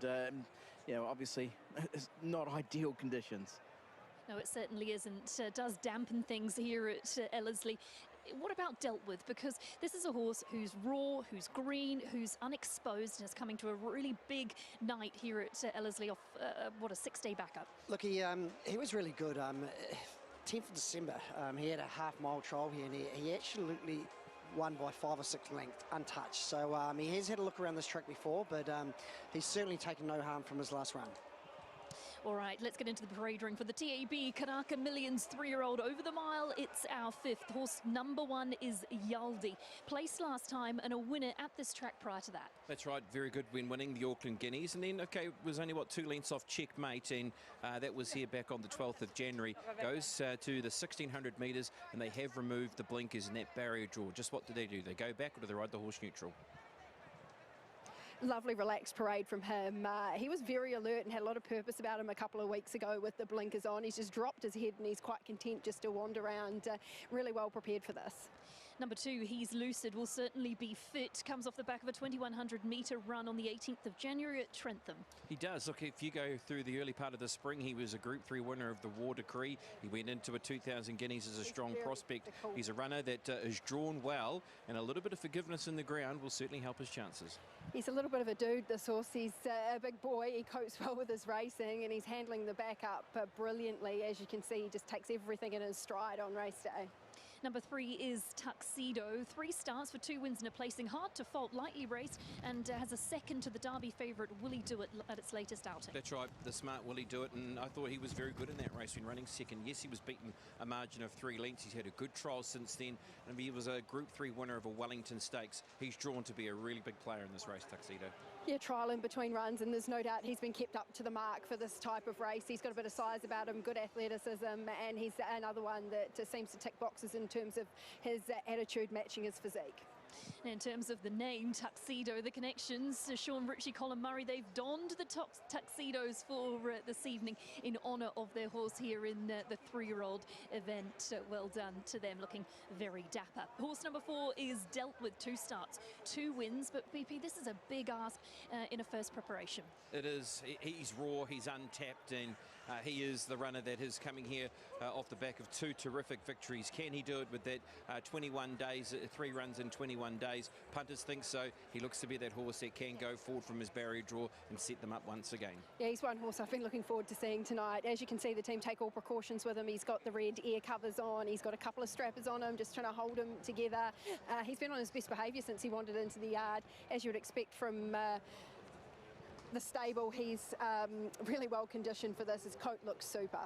you know, obviously it's not ideal conditions. No, it certainly isn't. Does dampen things here at Ellerslie. What about Dealt With? Because this is a horse who's raw, who's green, who's unexposed, and is coming to a really big night here at Ellerslie off, what, a 6-day backup. Look, he was really good. 10th of December, he had a half-mile trial here, and he absolutely won by 5 or 6 lengths, untouched. So he has had a look around this track before, but he's certainly taken no harm from his last run. All right, let's get into the parade ring for the TAB Karaka Millions 3-year-old over the mile. It's our 5th. Horse number 1 is Yaldi. Placed last time and a winner at this track prior to that. That's right, very good when winning the Auckland Guineas. And then, okay, was only, 2 lengths off Checkmate, and that was here back on the 12th of January. Goes to the 1,600 metres, and they have removed the blinkers in that barrier draw. Just what do? They go back, or do they ride the horse neutral? Lovely relaxed parade from him. He was very alert and had a lot of purpose about him a couple of weeks ago with the blinkers on. He's just dropped his head and he's quite content just to wander around. Really well prepared for this. Number 2, He's Lucid, will certainly be fit. Comes off the back of a 2,100 metre run on the 18th of January at Trentham. He does. Look, if you go through the early part of the spring, he was a Group 3 winner of the War Decree. He went into a 2,000 guineas as a strong prospect. He's a runner that is drawn well, and a little bit of forgiveness in the ground will certainly help his chances. He's a little bit of a dude, this horse. He's a big boy. He copes well with his racing, and he's handling the back up brilliantly. As you can see, he just takes everything in his stride on race day. Number 3 is Tuxedo. 3 starts for 2 wins and a placing. Hard to fault, lightly raced, and has a second to the Derby favourite Willie Do It at its latest outing. That's right, the smart Willie Do It, and I thought he was very good in that race when running second. Yes, he was beaten a margin of 3 lengths. He's had a good trial since then, and he was a Group 3 winner of a Wellington Stakes. He's drawn to be a really big player in this race, Tuxedo. Yeah, trial in between runs, and there's no doubt he's been kept up to the mark for this type of race. He's got a bit of size about him, good athleticism, and he's another one that seems to tick boxes in terms of his attitude matching his physique. In terms of the name, Tuxedo, the connections, Sean Ritchie, Colin Murray, they've donned the tuxedos for this evening in honour of their horse here in the 3-year-old event. Well done to them, looking very dapper. Horse number 4 is Dealt With, 2 starts, 2 wins, but BP, this is a big ask in a first preparation. It is. He's raw, he's untapped, and he is the runner that is coming here off the back of 2 terrific victories. Can he do it with that 21 days, 3 runs in 21 days? Punters think so. He looks to be that horse that can go forward from his barrier draw and set them up once again. Yeah, he's one horse I've been looking forward to seeing tonight. As you can see, the team take all precautions with him. He's got the red ear covers on. He's got a couple of strappers on him, just trying to hold him together. He's been on his best behaviour since he wandered into the yard, as you would expect from the stable. He's really well conditioned for this. His coat looks super.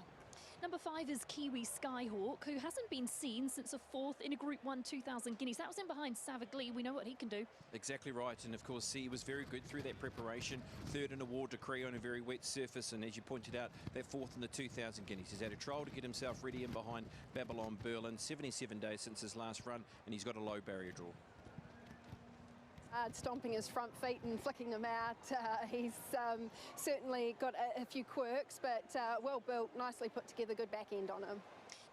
Number 5 is Kiwi Skyhawk, who hasn't been seen since a 4th in a Group 1 2,000 guineas. That was in behind Savaglee. We know what he can do. Exactly right, and of course he was very good through that preparation. 3rd in a War Decree on a very wet surface, and as you pointed out, that 4th in the 2,000 guineas. He's had a trial to get himself ready in behind Babylon Berlin. 77 days since his last run, and he's got a low barrier draw. Stomping his front feet and flicking them out. He's certainly got a few quirks, but well built, nicely put together, good back end on him.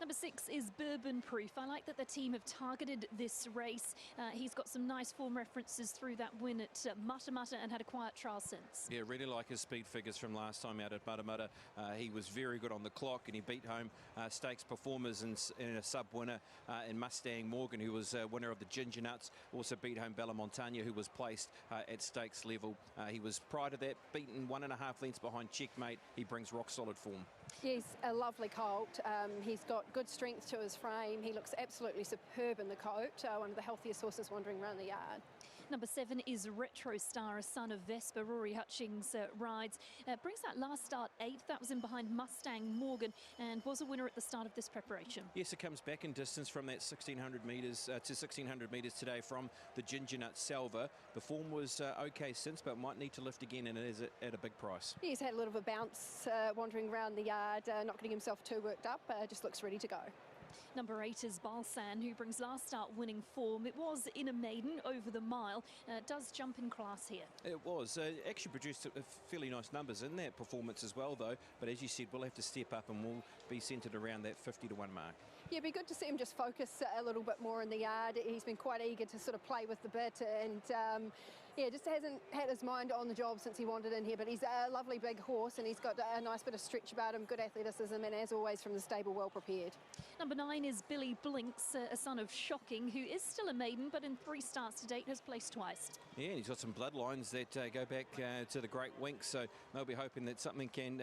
Number 6 is Bourbon Proof. I like that the team have targeted this race. He's got some nice form references through that win at Mutta Mutta and had a quiet trial since. Yeah, really like his speed figures from last time out at Mutta Mutta. He was very good on the clock, and he beat home stakes performers in a sub-winner in Mustang Morgan, who was winner of the Ginger Nuts. Also beat home Bella Montagna, who was placed at stakes level. He was, prior to that, beaten 1.5 lengths behind Checkmate. He brings rock-solid form. He's a lovely colt. He's got good strength to his frame. He looks absolutely superb in the coat. One of the healthiest horses wandering around the yard. Number 7 is Retro Star, a son of Vespa. Rory Hutchings rides. Brings that last start 8th. That was in behind Mustang Morgan and was a winner at the start of this preparation. Yes, it comes back in distance from that 1,600 metres to 1,600 metres today from the Ginger Nut Salva. The form was okay since, but might need to lift again, and it is at a big price. He's had a little bit of a bounce wandering around the yard, not getting himself too worked up, just looks ready to go. Number 8 is Balsan, who brings last start winning form. It was in a maiden over the mile. Does jump in class here. It was. Actually produced fairly nice numbers in that performance as well, though. But as you said, we'll have to step up and we'll be centred around that 50 to 1 mark. Yeah, it'd be good to see him just focus a little bit more in the yard. He's been quite eager to sort of play with the bit, and yeah, just hasn't had his mind on the job since he wandered in here. But he's a lovely big horse, and he's got a nice bit of stretch about him, good athleticism, and as always from the stable, well prepared. Number 9 is Billy Blinks, a son of Shocking, who is still a maiden, but in 3 starts to date has placed twice. Yeah, and he's got some bloodlines that go back to the Great Winks, so they'll be hoping that something can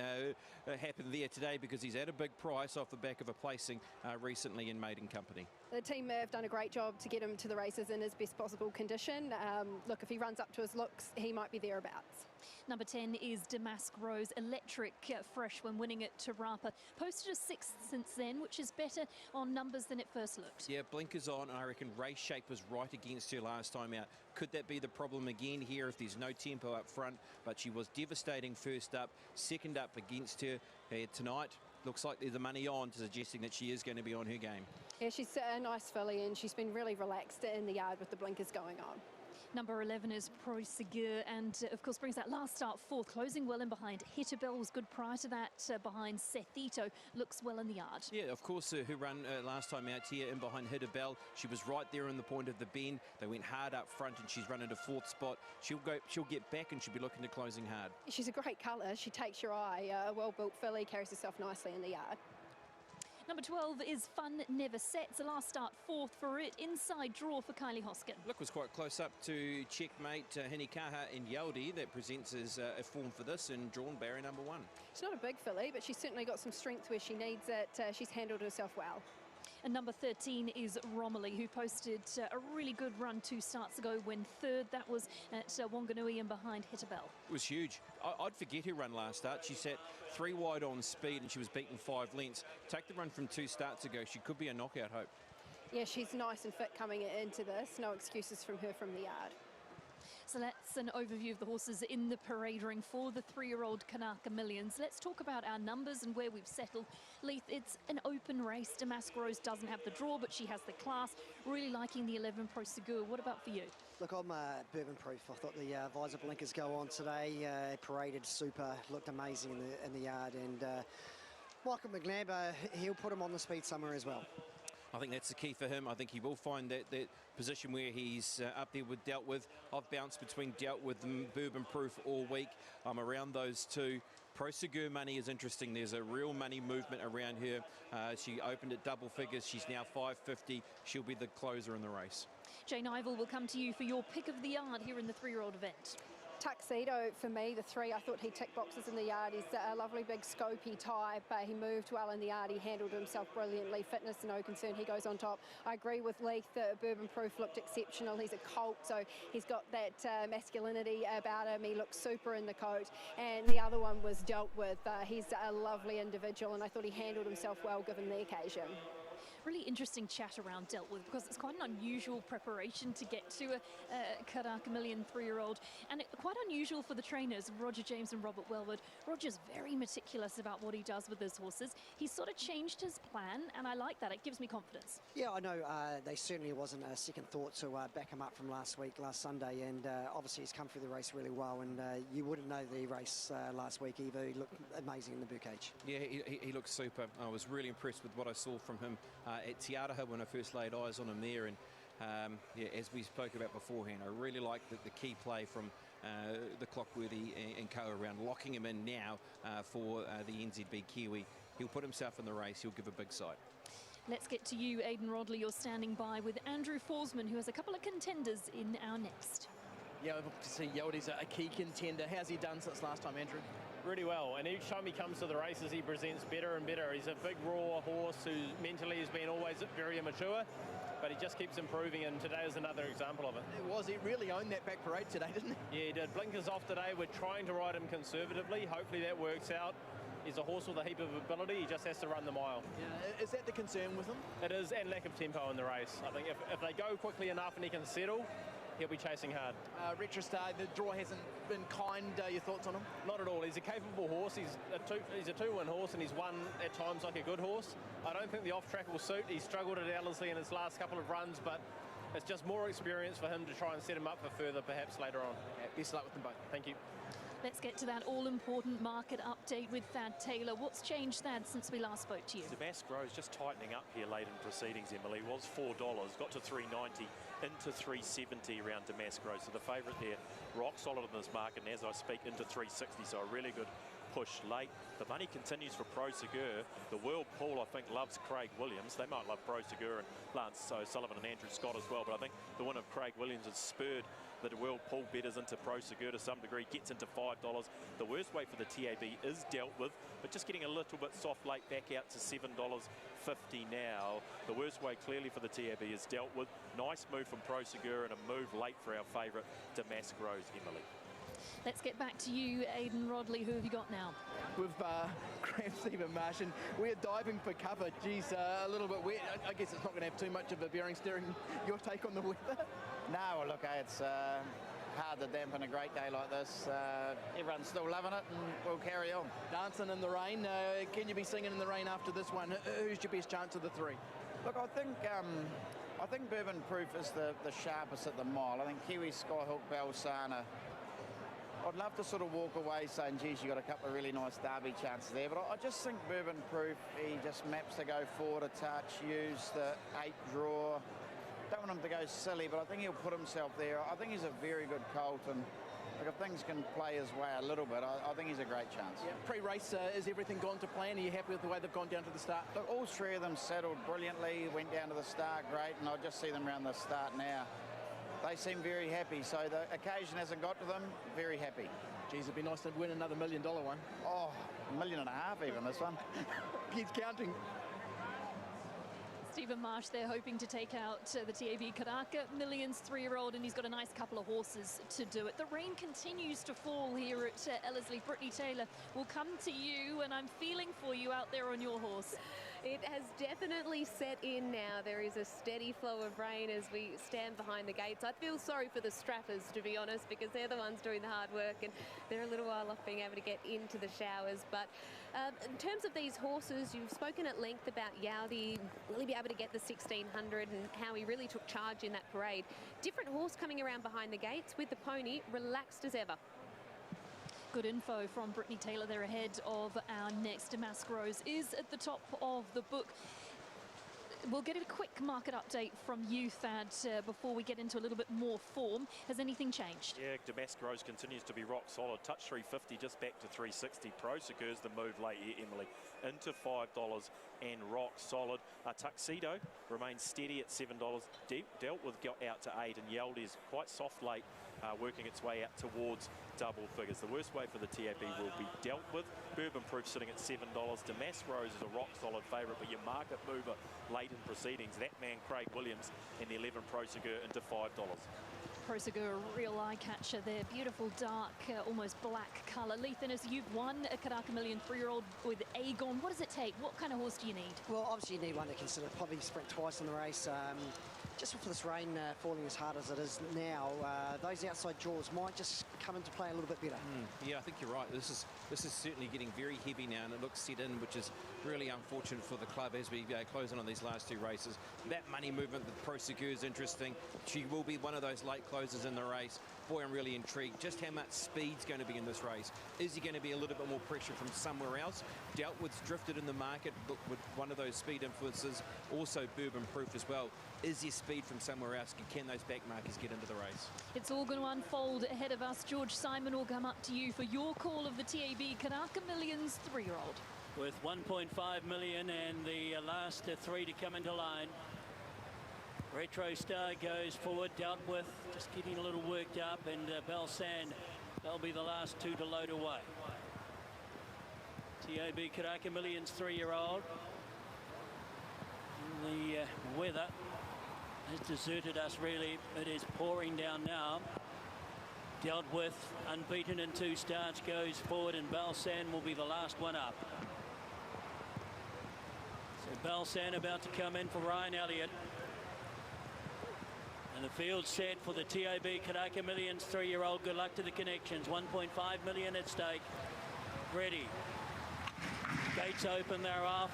happen there today, because he's at a big price off the back of a placing recently in maiden company. The team have done a great job to get him to the races in his best possible condition. Look, if he runs up to his looks, he might be thereabouts. Number 10 is Damask Rose, electric, fresh when winning at Te Rapa. Posted a 6th since then, which is better on numbers than it first looked. Yeah, blinkers on, and I reckon race shape was right against her last time out. Could that be the problem again here if there's no tempo up front? But she was devastating first up, second up against her tonight. Looks like there's the money on, suggesting that she is going to be on her game. Yeah, she's a nice filly, and she's been really relaxed in the yard with the blinkers going on. Number 11 is Prosegur, and of course brings that last start fourth, closing well in behind. Hitterbell was good prior to that, behind Sethito, looks well in the yard. Yeah, of course, her run last time out here in behind Hitterbell, she was right there in the point of the bend. They went hard up front, and she's run into fourth spot. She'll get back, and she'll be looking to closing hard. She's a great colour. She takes your eye. A well-built filly, carries herself nicely in the yard. Number 12 is Fun Never Sets. The last start fourth for it. Inside draw for Kylie Hoskin. Look, was quite close up to checkmate Hinikaha and Yaldi. That presents as a form for this, and drawn barrier number 1. She's not a big filly, but she's certainly got some strength where she needs it. She's handled herself well. And number 13 is Romilly, who posted a really good run 2 starts ago when third. That was at Wanganui and behind Hitterbell. It was huge. I'd forget her run last start. She sat 3 wide on speed, and she was beaten 5 lengths. Take the run from 2 starts ago. She could be a knockout hope. Yeah, she's nice and fit coming into this. No excuses from her from the yard. So that's an overview of the horses in the parade ring for the 3-year-old Karaka Millions. Let's talk about our numbers and where we've settled. Leith, it's an open race. Damask Rose doesn't have the draw, but she has the class. Really liking the 11 Prosegur. What about for you? Look, I'm bourbon proof. I thought the visor blinkers go on today. Paraded super, looked amazing in the yard. And Michael McNabb, he'll put him on the speed somewhere as well. I think that's the key for him. I think he will find that position where he's up there with Dealt With. I've bounced between Dealt With and Bourbon Proof all week. I'm around those two. Prosegur money is interesting. There's a real money movement around her. She opened at double figures. She's now 550. She'll be the closer in the race. Jane Ivel will come to you for your pick of the yard here in the 3-year-old event. Tuxedo, for me, the 3, I thought he ticked boxes in the yard. He's a lovely big scopy type. He moved well in the yard. He handled himself brilliantly. Fitness, no concern. He goes on top. I agree with Leith. The Bourbon Proof looked exceptional. He's a colt, so he's got that masculinity about him. He looks super in the coat. And the other one was Dealt With. He's a lovely individual, and I thought he handled himself well given the occasion. Really interesting chat around Dealt With, because it's quite an unusual preparation to get to a Karaka Million 3-year-old, and quite unusual for the trainers, Roger James and Robert Wellwood. Roger's very meticulous about what he does with his horses. He's sort of changed his plan, and I like that. It gives me confidence. Yeah, I know there certainly wasn't a second thought to back him up from last Sunday, and obviously he's come through the race really well, and you wouldn't know the race last week either. He looked amazing in the birdcage. Yeah, he looks super. I was really impressed with what I saw from him at Te Araha when I first laid eyes on him there, and yeah, as we spoke about beforehand, I really like the key play from the Clockworthy and co around locking him in now for the NZB Kiwi. He'll put himself in the race. He'll give a big sight. Let's get to you, Aidan Rodley. You're standing by with Andrew Forsman, who has a couple of contenders in our next. Yeah, we've got to see Yaldi's a key contender. How's he done since last time, Andrew? Really well, and each time he comes to the races he presents better and better. He's a big raw horse who mentally has been always very immature, but he just keeps improving, and today is another example of it. It was. He really owned that back parade today, didn't he? Yeah, he did. Blinkers off today. We're trying to ride him conservatively. Hopefully that works out. He's a horse with a heap of ability. He just has to run the mile. Yeah. Is that the concern with him? It is, and lack of tempo in the race. I think if they go quickly enough and he can settle, he'll be chasing hard. Retrostar, the draw hasn't been kind. Your thoughts on him? Not at all. He's a capable horse. He's a two-win horse, and he's won at times like a good horse. I don't think the off-track will suit. He struggled at Ellerslie in his last couple of runs, but it's just more experience for him to try and set him up for further, perhaps later on. Yeah, best luck with them both. Thank you. Let's get to that all-important market update with Thad Taylor. What's changed, Thad, since we last spoke to you? Damask Rose just tightening up here late in proceedings, Emily. Was $4, got to $3.90, into $3.70 around Damask Rose. So the favourite there, rock solid in this market, and as I speak, into $3.60. So a really good push late. The money continues for Pro Segur. The World Pool, I think, loves Craig Williams. They might love Pro Segur and Lance O'Sullivan and Andrew Scott as well, but I think the win of Craig Williams has spurred the World Pool bettors into Pro Segur to some degree, gets into $5. The worst way for the TAB is dealt with, but just getting a little bit soft late, back out to $7.50 now. The worst way clearly for the TAB is dealt with. Nice move from Pro Segur and a move late for our favourite Damask Rose, Emily. Let's get back to you, Aidan Rodley. Who have you got now? We've grabbed Stephen Marsh and we're diving for cover. Geez, a little bit wet. I guess it's not going to have too much of a bearing steering. Your take on the weather? No, well, look, it's hard to dampen a great day like this. Everyone's still loving it and we'll carry on. Dancing in the rain. Can you be singing in the rain after this one? Who's your best chance of the three? Look, I think Bourbon Proof is the sharpest at the mile. I think Kiwi, Skyhook, Balsana. I'd love to sort of walk away saying, geez, you got a couple of really nice derby chances there, but I just think Bourbon Proof, he just maps to go forward a touch, use the 8 draw. Don't want him to go silly, but I think he'll put himself there. I think he's a very good colt, and look, if things can play his way a little bit, I think he's a great chance. Yeah. Pre-race, is everything gone to plan? Are you happy with the way they've gone down to the start? Look, all three of them settled brilliantly, went down to the start great, and I just see them around the start now. They seem very happy, so the occasion hasn't got to them, very happy. Geez, it'd be nice to win another $1 million one. Oh, $1.5 million even, this one. Keeps counting. Stephen Marsh, they're hoping to take out the TAB Karaka Millions 3-year-old, and he's got a nice couple of horses to do it. The rain continues to fall here at Ellerslie. Brittany Taylor will come to you, and I'm feeling for you out there on your horse. It has definitely set in now. There is a steady flow of rain as we stand behind the gates. I feel sorry for the strappers, to be honest, because they're the ones doing the hard work and they're a little while off being able to get into the showers. But in terms of these horses, you've spoken at length about Yaudi, really be able to get the 1600 and how he really took charge in that parade. Different horse coming around behind the gates with the pony, relaxed as ever. Good info from Brittany Taylor there ahead of our next. Damask Rose is at the top of the book. We'll get a quick market update from you, Thad, before we get into a little bit more form. Has anything changed? Yeah, Damask Rose continues to be rock solid. Touch 350, just back to 360. Pro Segur's the move late here, Emily, into $5 and rock solid. Tuxedo remains steady at $7. Dealt with, got out to 8, and Yaldi's quite soft late, working its way out towards double figures. The worst way for the TAB will be dealt with. Bourbon Proof sitting at $7. Damask Rose is a rock solid favourite, but your market mover late in proceedings, that man Craig Williams in the 11 Pro Segur into $5. Pro Segur, a real eye catcher there. Beautiful dark, almost black colour. Lee Thinnes, you've won a Karaka Million 3-year-old with Aegon. What does it take? What kind of horse do you need? Well, obviously you need one that can sort of probably sprint twice in the race. Just for this rain falling as hard as it is now, those outside draws might just come into play a little bit better. Yeah, I think you're right. This is certainly getting very heavy now, and it looks set in, which is really unfortunate for the club as we close in on these last 2 races. That money movement with Pro Segur is interesting. She will be one of those late closers in the race. Boy, I'm really intrigued just how much speed's going to be in this race. Is he going to be a little bit more pressure from somewhere else? Dealt with, drifted in the market with one of those speed influences. Also Bourbon Proof as well. Is there speed from somewhere else? Can those back markers get into the race? It's all going to unfold ahead of us. George Simon will come up to you for your call of the TAB Karaka Millions 3-year-old. With 1.5 million and the last 3 to come into line. Retro Star goes forward, dealt with, just getting a little worked up, and Balsand, they'll be the last 2 to load away. TAB Karaka Millions 3-year-old. The weather has deserted us really. It is pouring down now. Dealt with, unbeaten in 2 starts, goes forward, and Balsand will be the last one up. So Balsand about to come in for Ryan Elliott. And the field set for the TAB Karaka Millions 3-year-old. Good luck to the connections. 1.5 million at stake. Ready. Gates open, they're off.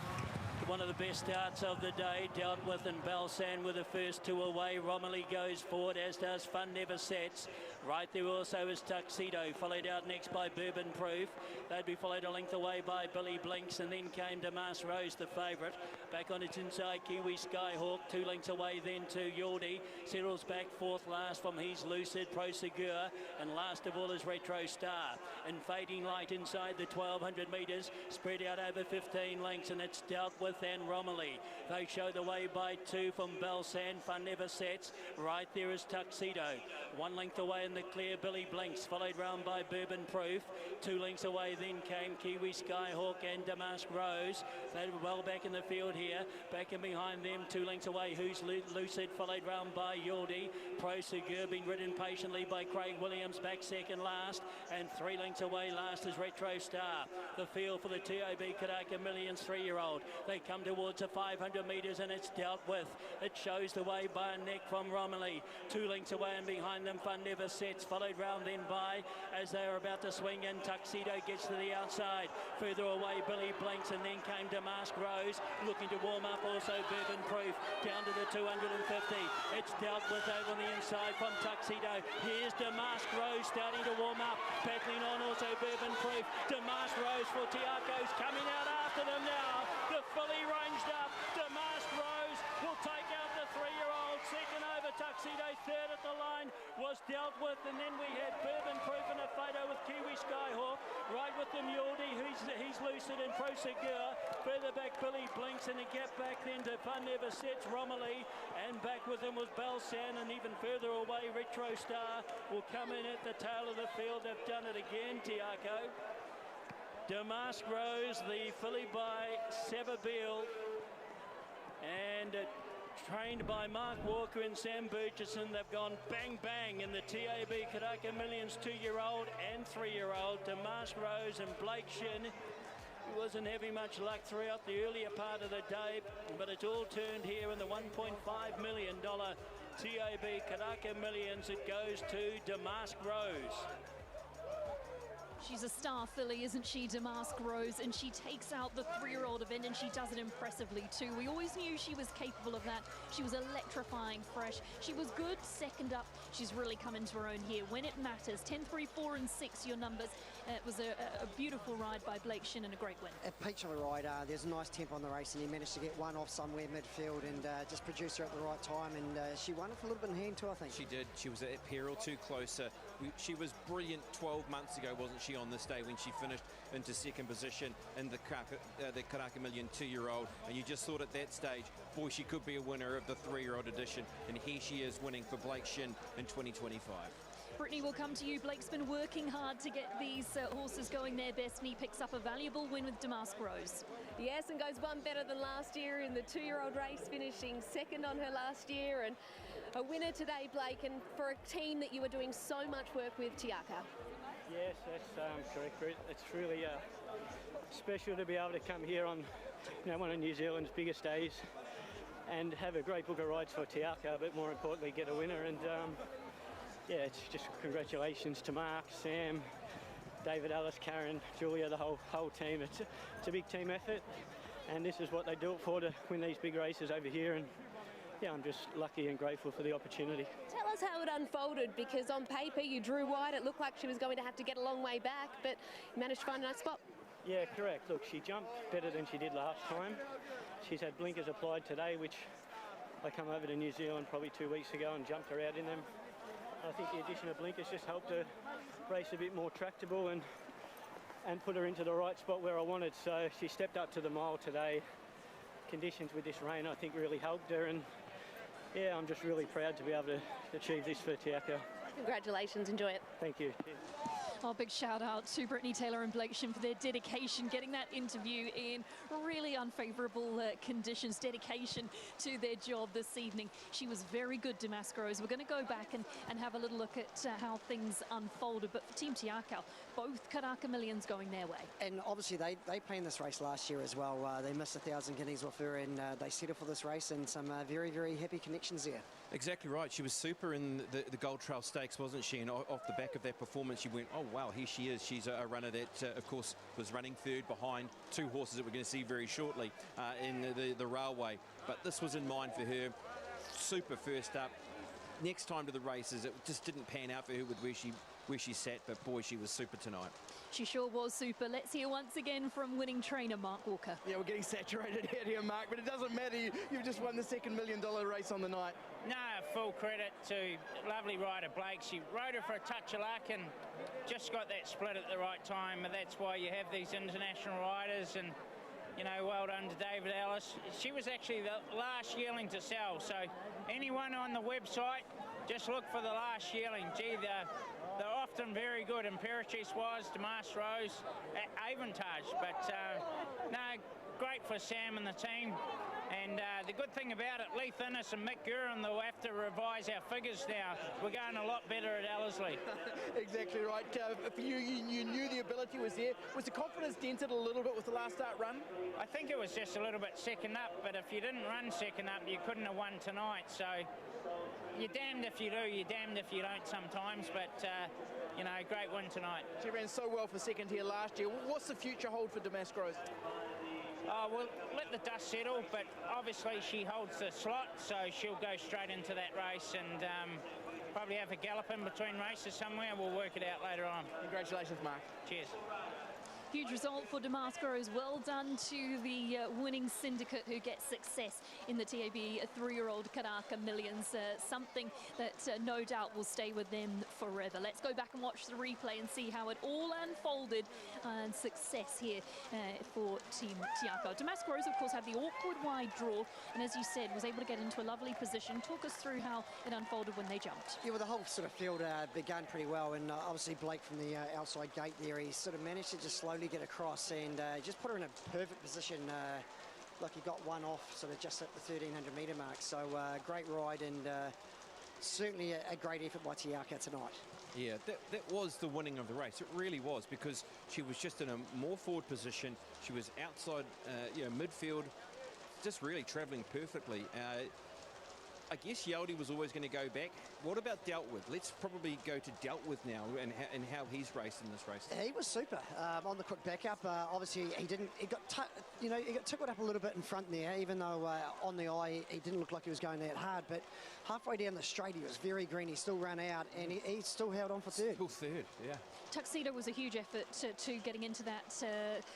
One of the best starts of the day. Dealt with, and Balsand with the first 2 away. Romilly goes forward, as does Fun Never Sets. Right there also is Tuxedo, followed out next by Bourbon Proof. They'd be followed a length away by Billy Blinks, and then came Damas Rose, the favourite. Back on its inside, Kiwi Skyhawk, 2 lengths away then to Yordi. Settles back fourth last from He's Lucid, Prosegur, and last of all is Retro Star. And Fading Light inside the 1200 metres, spread out over 15 lengths, and it's dealt with and Romilly. They show the way by 2 from Belsan, Fun Never Sets. Right there is Tuxedo. 1 length away in the clear, Billy Blinks, followed round by Bourbon Proof. 2 lengths away then came Kiwi Skyhawk and Damask Rose. They were well back in the field here. Back in behind them, 2 lengths away, Who's Lucid, followed round by Yordi. Prosegur being ridden patiently by Craig Williams, back second last. And 3 lengths away last is Retro Star. The field for the TAB Karaka Millions 3-year-old. They come towards the 500 metres and it's dealt with. It shows the way by a neck from Romilly. 2 lengths away and behind them Fun Never Sets, followed round then by, as they are about to swing in, Tuxedo gets to the outside. Further away Billy Blinks, and then came Damask Rose, looking to warm up also Bourbon Proof, down to the 250. It's dealt with over on the inside from Tuxedo. Here's Damask Rose starting to warm up, battling on also Bourbon Proof. Damask Rose for Tiako's coming out after them now. The filly ranged up. Damask Rose will take out the 3-year-old. Second over Tuxedo, third at the line was dealt with, and then we had Bourbon Proof in a photo with Kiwi Skyhawk. Right with them Yordi, he's Lucid and Prosegur. Further back Billy Blinks, and a gap back then to Fun Never Sets, Romilly, and back with him was Belsan, and even further away Retro Star will come in at the tail of the field. They've done it again, Tiako. Damask Rose, the filly by Savabeel, and trained by Mark Walker and Sam Burgesson. They've gone bang bang in the TAB Karaka Millions 2-year-old and 3-year-old. Damask Rose and Blake Shin, who wasn't having much luck throughout the earlier part of the day, but it's all turned here in the $1.5 million TAB Karaka Millions. It goes to Damask Rose. She's a star filly, isn't she, Damask Rose? And she takes out the 3-year-old event, and she does it impressively too. We always knew she was capable of that. She was electrifying fresh. She was good second up. She's really come into her own here when it matters. 10, 3, 4 and 6, your numbers. It was a beautiful ride by Blake Shin and a great win. A peach of a ride. There's a nice tempo on the race, and he managed to get one off somewhere midfield and just produce her at the right time, and she won it for a little bit in hand too, I think. She did. She was a pair or two closer. She was brilliant 12 months ago, wasn't she, on this day when she finished into second position in the Karaka Million 2-year-old, and you just thought at that stage, boy, she could be a winner of the 3-year-old edition, and here she is winning for Blake Shin in 2025. Brittany, will come to you. Blake's been working hard to get these horses going their best, and he picks up a valuable win with Damask Rose. Yes, and goes one better than last year in the 2-year-old race, finishing second on her last year, and a winner today, Blake, and for a team that you were doing so much work with, Tiaka. Yes, that's correct, Britt. It's really special to be able to come here on one of New Zealand's biggest days and have a great book of rides for Tiaka, but more importantly, get a winner. And yeah, it's just congratulations to Mark, Sam, David, Alice, Karen, Julia, the whole team. It's a big team effort, and this is what they do it for, to win these big races over here. And yeah, I'm just lucky and grateful for the opportunity. Tell us how it unfolded, because on paper you drew wide. It looked like she was going to have to get a long way back, but you managed to find a nice spot. Yeah, correct. Look, she jumped better than she did last time. She's had blinkers applied today, which I come over to New Zealand probably 2 weeks ago and jumped her out in them. I think the addition of blinkers just helped her race a bit more tractable and put her into the right spot where I wanted. So she stepped up to the mile today. Conditions with this rain, I think, really helped her, and yeah, I'm just really proud to be able to achieve this for Tiaka. Congratulations, enjoy it. Thank you. Oh, big shout out to Brittany Taylor and Blake Shin for their dedication, getting that interview in really unfavourable conditions, dedication to their job this evening. She was very good, Damask Rose. We're going to go back and have a little look at how things unfolded. But for Team Tiaka, both Karaka Millions going their way. And obviously they planned this race last year as well. They missed 1,000 guineas off her, and they settled for this race, and some very, very happy connections there. Exactly right. She was super in the Gold Trail Stakes, wasn't she? And off the back of that performance, you went, oh, wow, here she is. She's a runner that, of course, was running third behind 2 horses that we're going to see very shortly in the railway. But this was in mind for her. Super first up. next time to the races, it just didn't pan out for her with where she sat, but boy, she was super tonight. She sure was super. Let's hear once again from winning trainer Mark Walker. Yeah, we're getting saturated out here, Mark, but it doesn't matter. You've just won the second $1 million race on the night. No, full credit to lovely rider Blake. She rode her for a touch of luck and just got that split at the right time. And that's why you have these international riders. And, you know, well done to David Ellis. She was actually the last yearling to sell. So anyone on the website, just look for the last yearling. Gee, they're often very good. Imperatrice was, Damas Rose, Avantage. But no, great for Sam and the team. And the good thing about it, Lee Thinnis and Mick Guerin, they'll have to revise our figures now. We're going a lot better at Ellerslie. Exactly right. For you knew the ability was there. Was the confidence dented a little bit with the last start run? I think it was just a little bit second up, but if you didn't run second up, you couldn't have won tonight. So you're damned if you do, you're damned if you don't sometimes, but you know, great win tonight. She ran so well for second here last year. What's the future hold for Damas Rose? We'll let the dust settle, but obviously she holds the slot, so she'll go straight into that race and probably have a gallop in between races somewhere. We'll work it out later on. Congratulations, Mark. Cheers. Huge result for Damascus. Well done to the winning syndicate who gets success in the TAB 3-year-old Karaka Millions. Something that no doubt will stay with them forever. Let's go back and watch the replay and see how it all unfolded and success here for Team Tiako. Damascus, of course, had the awkward wide draw and, as you said, was able to get into a lovely position. Talk us through how it unfolded when they jumped. Yeah, well, the whole sort of field began pretty well, and obviously Blake from the outside gate there, he sort of managed to just slowly get across and just put her in a perfect position. Like he got one off sort of just at the 1,300 metre mark. So great ride and certainly a great effort by Tiako tonight. Yeah, that was the winning of the race. It really was, because she was just in a more forward position. She was outside, you know, midfield, just really travelling perfectly. I guess Yaldi was always going to go back. What about dealt with? Let's probably go to dealt with now and how he's raced in this race. He was super on the quick backup. Obviously, he got tickled up a little bit in front there, even though on the eye he didn't look like he was going that hard. But halfway down the straight, he was very green. He still ran out, and he still held on for third. Still third, yeah. Tuxedo was a huge effort to getting into that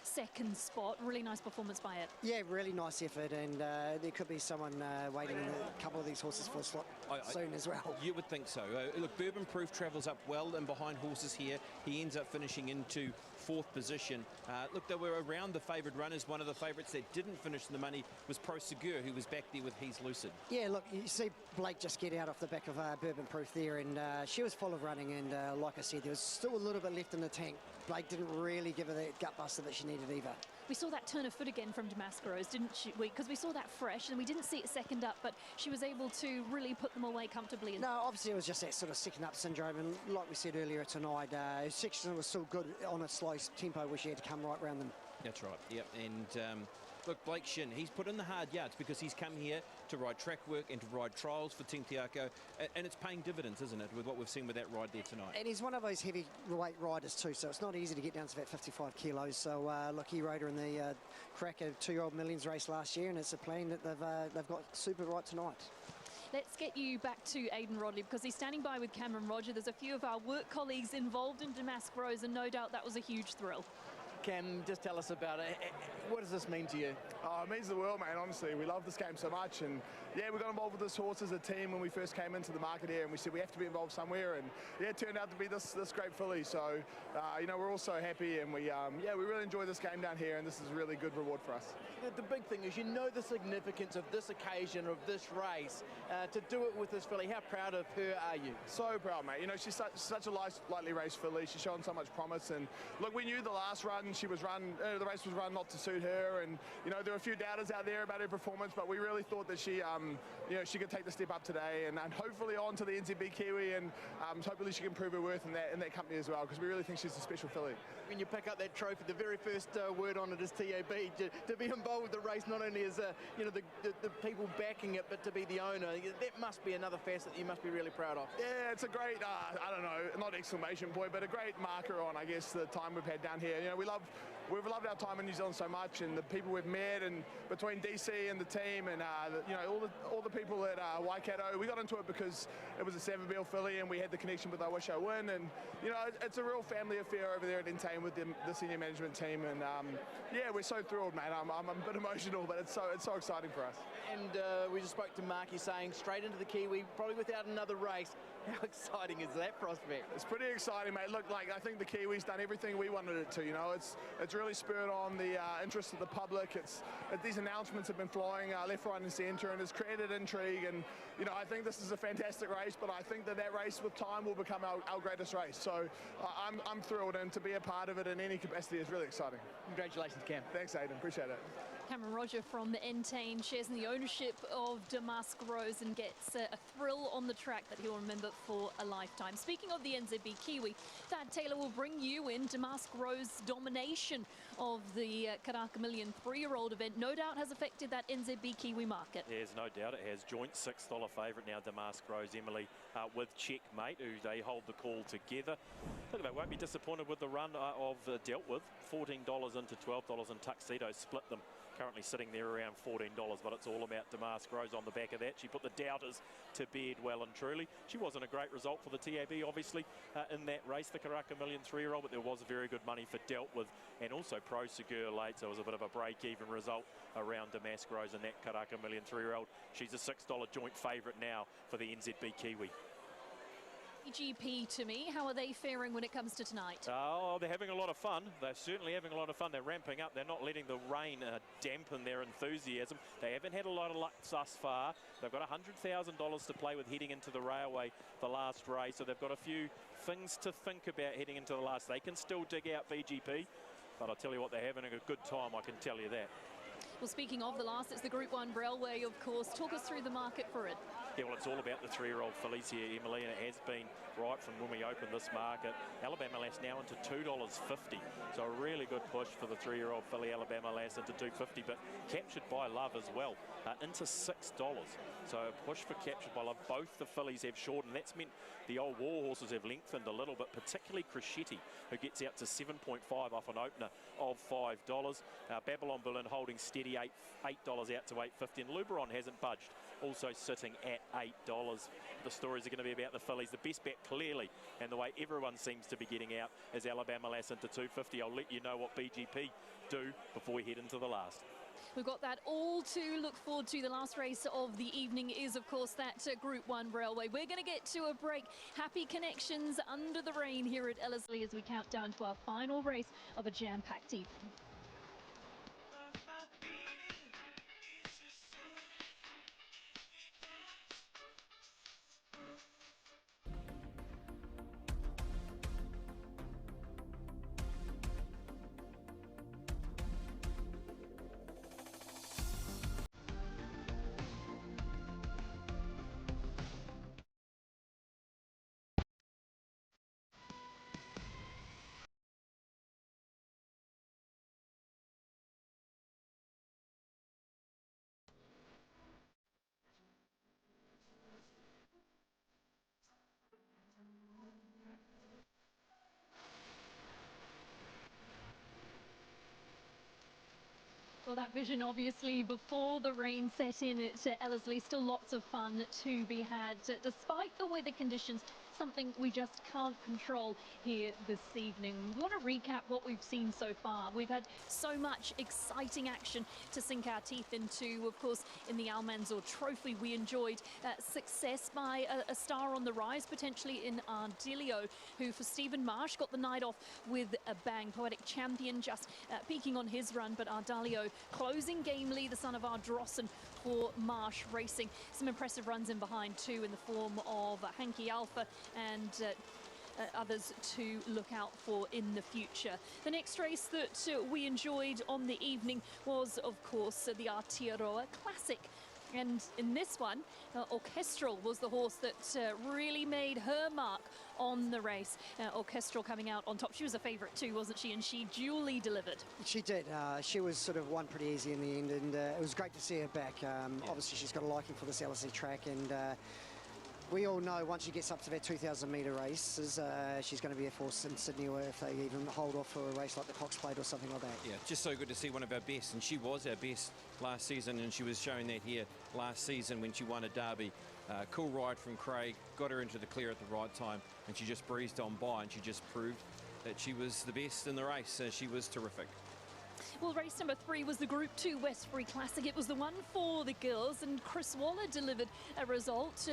second spot. Really nice performance by it. Yeah, really nice effort, and there could be someone waiting in a couple of these horses for a slot soon as well. You would think so. Look, Bourbon Proof travels up well and behind horses here. He ends up finishing into fourth position. Look, they were around the favoured runners. One of the favourites that didn't finish in the money was Pro Segur, who was back there with He's Lucid. Yeah, look, you see Blake just get out off the back of Bourbon Proof there, and she was full of running, and like I said, there was still a little bit left in the tank. Blake didn't really give her that gut buster that she needed either. We saw that turn of foot again from Damascus, didn't we? Because we saw that fresh, and we didn't see it second up, but she was able to really put them away comfortably. No, obviously it was just that sort of second up syndrome, and like we said earlier tonight, her section was still good on a slow tempo where she had to come right round them. That's right, yep, and look, Blake Shin, he's put in the hard yards because he's come here to ride track work and to ride trials for Team Tiako, and it's paying dividends, isn't it, with what we've seen with that ride there tonight. And he's one of those heavyweight riders too, so it's not easy to get down to that 55 kilos. So look, he rode her in the Karaka 2-year-old Millions race last year, and it's a plan that they've got super right tonight. Let's get you back to Aidan Rodley, because he's standing by with Cameron Roger. There's a few of our work colleagues involved in Damascus, and no doubt that was a huge thrill. Cam, just tell us about it. What does this mean to you? Oh, it means the world, mate, honestly. We love this game so much, and yeah, we got involved with this horse as a team when we first came into the market here, and we said we have to be involved somewhere, and yeah, it turned out to be this great filly. So, you know, we're all so happy, and we really enjoy this game down here, and this is a really good reward for us. The big thing is, you know, the significance of this occasion, of this race, to do it with this filly. How proud of her are you? So proud, mate. You know, she's such a lightly raced filly. She's shown so much promise, and look, we knew the last run the race was run not to suit her, and you know, there were a few doubters out there about her performance, but we really thought that she, you know, she could take the step up today, and hopefully on to the NZB Kiwi, and hopefully she can prove her worth in that company as well, because we really think she's a special filly. When you pick up that trophy, the very first word on it is TAB. To be involved with the race, not only as you know, the people backing it, but to be the owner, that must be another facet that you must be really proud of. Yeah, it's a great, I don't know, not exclamation point, but a great marker on, I guess, the time we've had down here. You know, we love we've loved our time in New Zealand so much, and the people we've met, and between DC and the team, and all the people at Waikato. We got into it because it was a 7-bill filly, and we had the connection with I Wish I Win, and it's a real family affair over there at Entain with the senior management team, and yeah, we're so thrilled, man. I'm a bit emotional, but it's so exciting for us. And we just spoke to Marky saying straight into the Kiwi, probably without another race. How exciting is that prospect? It's pretty exciting, mate. Look, I think the Kiwi's done everything we wanted it to. It's really spurred on the interest of the public. These announcements have been flying left, right, and centre, and it's created intrigue. And I think this is a fantastic race, but I think that race with time will become our greatest race. So I'm thrilled, and to be a part of it in any capacity is really exciting. Congratulations, Cam. Thanks, Aidan. Appreciate it. Cameron Roger from the Entain shares in the ownership of Damask Rose and gets a thrill on the track that he'll remember for a lifetime. Speaking of the NZB Kiwi, Thad Taylor will bring you in Damask Rose domination of the Karaka Million 3-year-old event. No doubt has affected that NZB Kiwi market. There's no doubt it has. Joint $6 favourite now, Damask Rose, Emily, with Checkmate, who they hold the call together. Look, they won't be disappointed with the run of Dealt With. $14 into $12 and Tuxedo split them. Currently sitting there around $14, but it's all about Damask Rose on the back of that. She put the doubters to bed well and truly. She wasn't a great result for the TAB, obviously, in that race, the Karaka Million 3-year-old, but there was very good money for Dealt With, and also Pro Segur late, so it was a bit of a break-even result around Damask Rose and that Karaka Million 3-year-old. She's a $6 joint favourite now for the NZB Kiwi. GP to me, how are they faring when it comes to tonight? Oh, they're having a lot of fun. They're certainly having a lot of fun. They're ramping up. They're not letting the rain dampen their enthusiasm. They haven't had a lot of luck thus far. They've got $100,000 to play with heading into the railway, the last race. So they've got a few things to think about heading into the last. They can still dig out VGP, but I'll tell you what, they're having a good time, I can tell you that. Well, speaking of the last, it's the Group 1 Railway, of course. Talk us through the market for it. Yeah, well, it's all about the 3-year-old fillies here, Emily, and it has been right from when we opened this market. Alabama Lass now into $2.50, so a really good push for the 3-year-old filly Alabama Lass into $2.50, but Captured by Love as well, into $6. So a push for Captured by Love. Both the fillies have shortened. That's meant the old war horses have lengthened a little bit, particularly Crescetti, who gets out to 7.5 off an opener of $5. Babylon Berlin holding steady, $8 out to $8.50, and Luberon hasn't budged, also sitting at $8. The stories are going to be about the fillies. The best bet clearly, and the way everyone seems to be getting out, is Alabama Lass into $2.50. I'll let you know what BGP do before we head into the last. We've got that all to look forward to. The last race of the evening is, of course, that Group 1 Railway. We're going to get to a break. Happy connections under the rain here at Ellerslie as we count down to our final race of a jam-packed evening. Well, that vision, obviously, before the rain set in at Ellerslie, still lots of fun to be had, despite the weather conditions, something we just can't control here this evening. We want to recap what we've seen so far. We've had so much exciting action to sink our teeth into. Of course, in the Almanzor Trophy, we enjoyed success by a star on the rise, potentially in Ardilio, who for Stephen Marsh got the night off with a bang. Poetic Champion just peaking on his run, but Ardilio closing gamely, the son of Ardrossan for Marsh Racing. Some impressive runs in behind too, in the form of Hanky Alpha and others to look out for in the future. The next race that we enjoyed on the evening was, of course, the Aotearoa Classic. And in this one, Orchestral was the horse that really made her mark on the race. Orchestral coming out on top. She was a favourite too, wasn't she? And she duly delivered. She did. She was sort of won pretty easy in the end, and it was great to see her back. Obviously, she's got a liking for this LSE track, and we all know once she gets up to that 2,000 metre races, she's going to be a force in Sydney, or if they even hold off for a race like the Cox Plate or something like that. Yeah, just so good to see one of our best, and she was our best last season, and she was showing that here last season when she won a derby. Cool ride from Craig, got her into the clear at the right time, and she just breezed on by, and she just proved that she was the best in the race. She was terrific. Well, race number 3 was the Group 2 Westbury Classic. It was the one for the girls, and Chris Waller delivered a result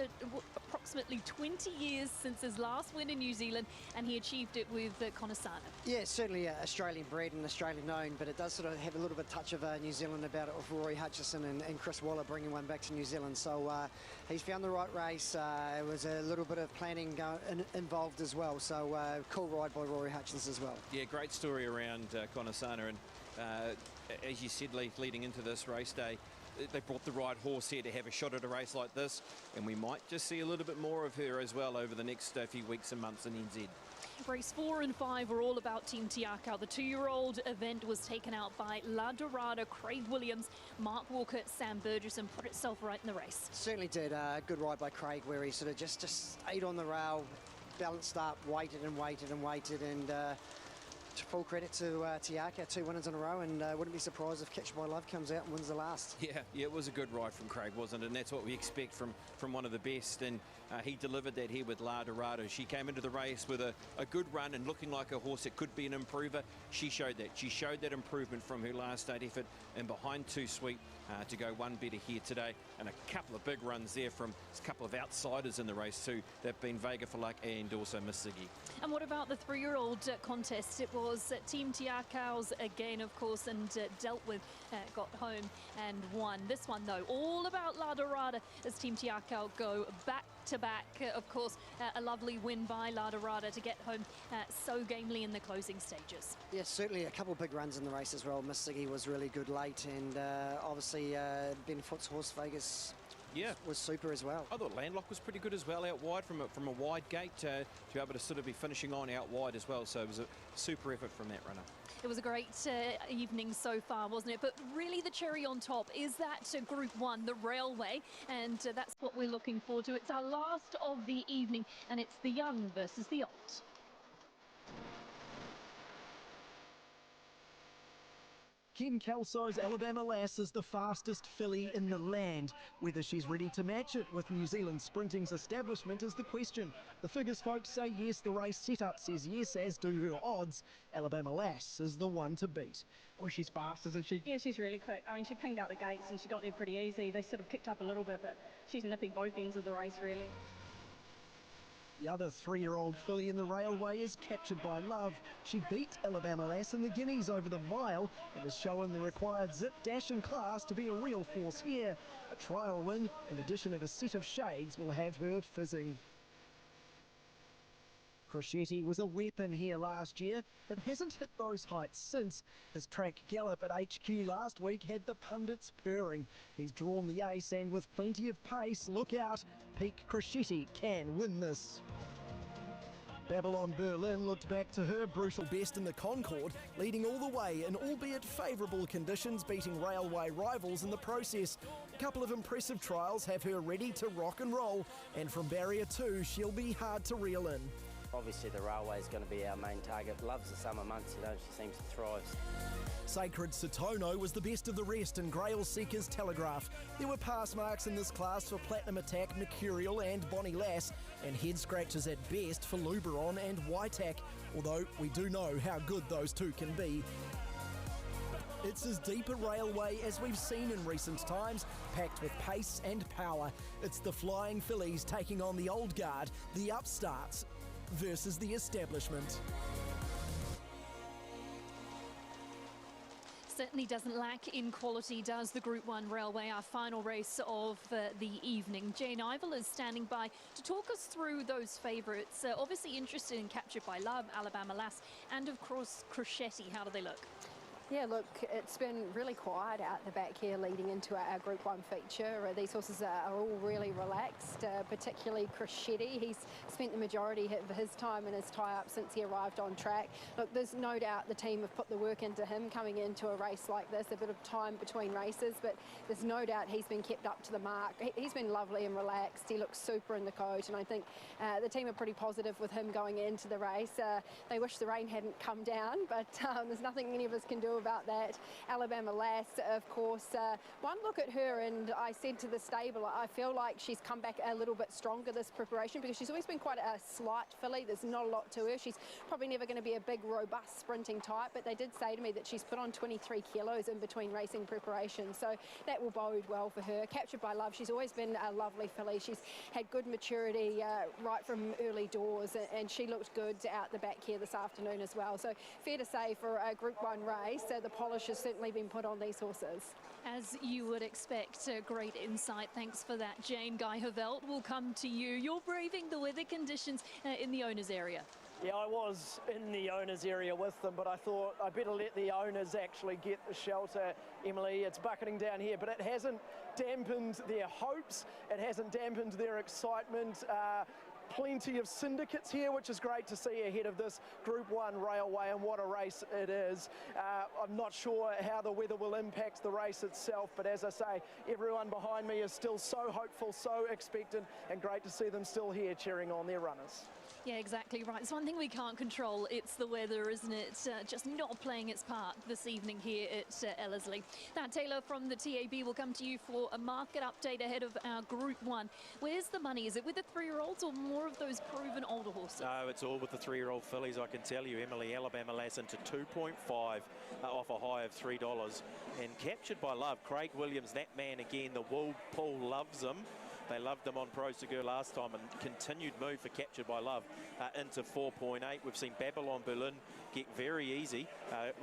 approximately 20 years since his last win in New Zealand, and he achieved it with Conasana. Yeah, certainly Australian bred and Australian known, but it does sort of have a little bit of touch of New Zealand about it, with Rory Hutchison and Chris Waller bringing one back to New Zealand. So he's found the right race. It was a little bit of planning involved as well. So cool ride by Rory Hutchison as well. Yeah, great story around Conasana, and as you said, Leith, leading into this race day, they brought the right horse here to have a shot at a race like this, and we might just see a little bit more of her as well over the next few weeks and months in NZ. Race 4 and 5 were all about Team Te Akau. The 2-year-old event was taken out by La Dorada, Craig Williams, Mark Walker, Sam Burgess, and put itself right in the race. Certainly did. Good ride by Craig, where he sort of just ate on the rail, balanced up, waited and waited and waited, and full credit to Te Akau, 2 winners in a row, and wouldn't be surprised if Catch My Love comes out and wins the last. Yeah, it was a good ride from Craig, wasn't it? And that's what we expect from one of the best, and he delivered that here with La Dorada. She came into the race with a good run and looking like a horse that could be an improver. She showed that. She showed that improvement from her last state effort, and behind Too Sweet to go one better here today, and a couple of big runs there from a couple of outsiders in the race too. They've been Vega for Luck and also Miss Ziggy. And what about the 3-year-old contest? It was Team Te Akau's again, of course, and dealt with, got home and won. This one, though, all about La Dorada as Team Te Akau go back-to-back. Of course, a lovely win by La Dorada to get home so gamely in the closing stages. Yes, certainly a couple of big runs in the race as well. Miss Ziggy was really good late, and obviously Ben Foot's horse Vegas was super as well. I thought Landlock was pretty good as well out wide from a wide gate to be able to sort of be finishing on out wide as well. So it was a super effort from that runner. It was a great evening so far, wasn't it? But really the cherry on top is that Group 1, the Railway, and that's what we're looking forward to. It's our last of the evening, and it's the young versus the old. Ken Kelso's Alabama Lass is the fastest filly in the land. Whether she's ready to match it with New Zealand Sprinting's establishment is the question. The figures folks say yes, the race setup says yes, as do her odds. Alabama Lass is the one to beat. Well, she's fast, isn't she? Yeah, she's really quick. I mean, she pinged out the gates and she got there pretty easy. They sort of kicked up a little bit, but she's nipping both ends of the race, really. The other 3-year-old filly in the Railway is Captured by Love. She beat Alabama Lass in the Guineas over the mile and has shown the required zip, dash and class to be a real force here. A trial win, in addition of a set of shades, will have her fizzing. Crocetti was a weapon here last year, but hasn't hit those heights since. His track gallop at HQ last week had the pundits purring. He's drawn the ace, and with plenty of pace, look out, Peak Crocetti can win this. Babylon Berlin looked back to her brutal best in the Concorde, leading all the way in albeit favourable conditions, beating railway rivals in the process. A couple of impressive trials have her ready to rock and roll, and from barrier 2 she'll be hard to reel in. Obviously the railway is going to be our main target. Loves the summer months, you know, she seems to thrive. Sacred Satono was the best of the rest in Grail Seeker's Telegraph. There were pass marks in this class for Platinum Attack, Mercurial and Bonnie Lass, and head scratches at best for Luberon and Waitac, although we do know how good those two can be. It's as deep a railway as we've seen in recent times, packed with pace and power. It's the Flying Fillies taking on the old guard, the upstarts, versus the establishment. Certainly doesn't lack in quality, does the Group 1 Railway, our final race of the evening. Jane Ivel is standing by to talk us through those favourites. Obviously interested in Captured by Love, Alabama Lass, and of course Crocetti. How do they look? Yeah, look, it's been really quiet out the back here leading into our Group 1 feature. These horses are all really relaxed, particularly Crescetti. He's spent the majority of his time in his tie-up since he arrived on track. Look, there's no doubt the team have put the work into him coming into a race like this, a bit of time between races, but there's no doubt he's been kept up to the mark. He's been lovely and relaxed. He looks super in the coat, and I think the team are pretty positive with him going into the race. They wish the rain hadn't come down, but there's nothing any of us can do about that. Alabama Lass, of course, one look at her and I said to the stable, I feel like she's come back a little bit stronger this preparation, because she's always been quite a slight filly. There's not a lot to her. She's probably never going to be a big, robust sprinting type, but they did say to me that she's put on 23 kilos in between racing preparation, so that will bode well for her. Captured by Love, she's always been a lovely filly. She's had good maturity right from early doors, and she looked good out the back here this afternoon as well. So fair to say for a Group 1 race, the polish has certainly been put on these horses. As you would expect, great insight. Thanks for that, Jane. Guy Havelt will come to you. You're braving the weather conditions in the owners area. Yeah, I was in the owners area with them, but I thought I'd better let the owners actually get the shelter. Emily, it's bucketing down here, but it hasn't dampened their hopes. It hasn't dampened their excitement. Plenty of syndicates here, which is great to see ahead of this Group 1 railway, and what a race it is. I'm not sure how the weather will impact the race itself, but as I say, everyone behind me is still so hopeful, so expectant, and great to see them still here cheering on their runners. Yeah, exactly right. It's one thing we can't control. It's the weather, isn't it? Just not playing its part this evening here at Ellerslie. That Taylor from the TAB will come to you for a market update ahead of our Group 1. Where's the money? Is it with the 3-year-olds or more of those proven older horses? No, it's all with the 3-year-old fillies, I can tell you. Emily, Alabama Lass into 2.5 off a high of $3. And Captured by Love, Craig Williams, that man again, the wool pool loves him. They loved them on Pro Segur last time, and continued move for Captured by Love into 4.8. We've seen Babylon Berlin get very easy,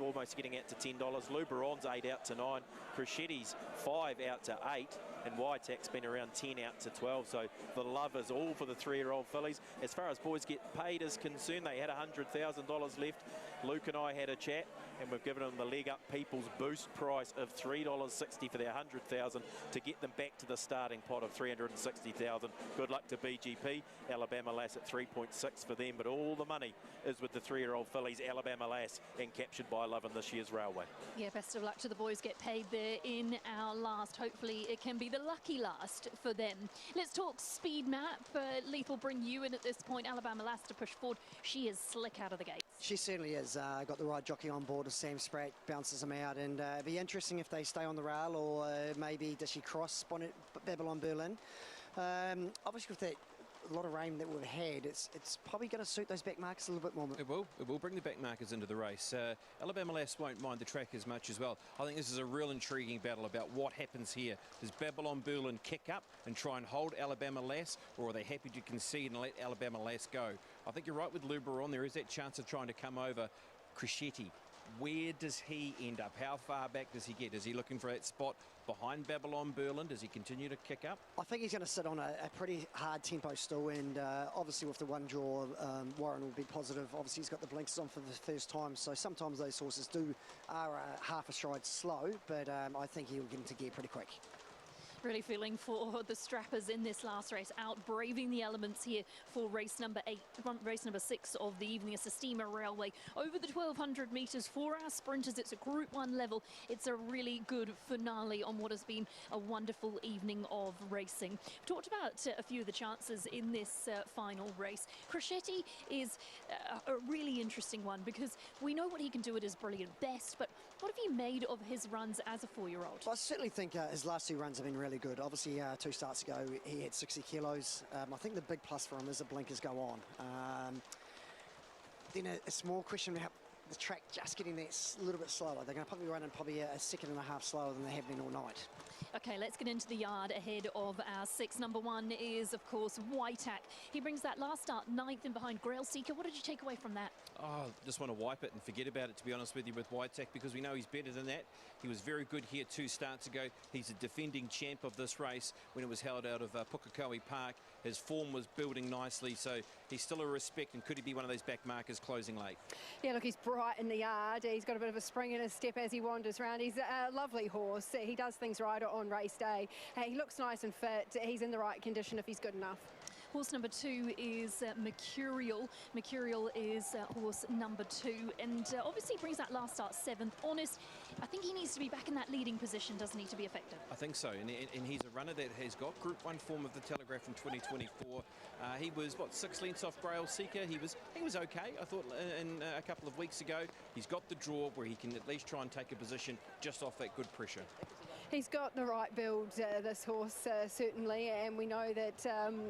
almost getting out to $10. Luberon's 8 out to 9. Crescetti's 5 out to 8. And Whitehack's been around 10 out to 12. So the love is all for the 3-year-old fillies. As far as boys get paid is concerned, they had $100,000 left. Luke and I had a chat, and we've given them the leg up people's boost price of $3.60 for their $100,000 to get them back to the starting pot of $360,000. Good luck to BGP. Alabama Lass at 3.6 for them, but all the money is with the 3-year-old fillies, Alabama Lass and Captured by Love in this year's railway. Yeah, best of luck to the boys. Get paid there in our last. Hopefully it can be the lucky last for them. Let's talk speed map. Leith will bring you in at this point. Alabama Lass to push forward. She is slick out of the gates. She certainly is. Got the right jockey on board as Sam Spratt bounces them out, and it'd be interesting if they stay on the rail, or maybe does she cross Babylon Berlin. Obviously with that a lot of rain that we've had, it's probably going to suit those back markers a little bit more. It will bring the back markers into the race. Alabama Lass won't mind the track as much as well. I think this is a real intriguing battle about what happens here. Does Babylon Berlin kick up and try and hold Alabama Lass, or are they happy to concede and let Alabama Lass go? I think you're right with Luberon. There is that chance of trying to come over Crescetti. Where does he end up? How far back does he get? Is he looking for that spot behind Babylon Berlin? Does he continue to kick up? I think he's going to sit on a pretty hard tempo still, and obviously with the one draw, Warren will be positive. Obviously he's got the blinkers on for the first time, so sometimes those horses are half a stride slow, but I think he'll get into gear pretty quick. Really feeling for the strappers in this last race, out braving the elements here for race number 6 of the evening, a SISTEMA Railway. Over the 1,200 metres for our sprinters. It's a Group 1 level. It's a really good finale on what has been a wonderful evening of racing. We've talked about a few of the chances in this final race. Crescetti is a really interesting one, because we know what he can do at his brilliant best, but what have you made of his runs as a 4-year-old? Well, I certainly think his last 2 runs have been really good. Obviously, 2 starts ago, he had 60 kilos. I think the big plus for him is the blinkers go on. Then a small question about the track just getting that little bit slower. They're going to probably run in probably a second and a half slower than they have been all night. Okay, let's get into the yard ahead of our 6. Number 1 is, of course, Whitehack. He brings that last start 9th in behind Grail Seeker. What did you take away from that? Oh, just want to wipe it and forget about it, to be honest with you, with Whitehack, because we know he's better than that. He was very good here 2 starts ago. He's a defending champ of this race when it was held out of Pukekohe Park. His form was building nicely, so he's still a respect, and could he be one of those back markers closing late? Yeah, look, he's bright in the yard. He's got a bit of a spring in his step as he wanders around. He's a lovely horse. He does things right on race day. He looks nice and fit. He's in the right condition if he's good enough. Horse number 2 is Mercurial. Mercurial is horse number 2, and obviously brings that last start 7th. Honest, I think he needs to be back in that leading position, doesn't he, to be effective? I think so, and he's a runner that has got Group 1 form of the Telegraph in 2024. He was, what, 6 lengths off Grail Seeker. He was okay, I thought, in a couple of weeks ago. He's got the draw where he can at least try and take a position just off that good pressure. He's got the right build, this horse, certainly, and we know that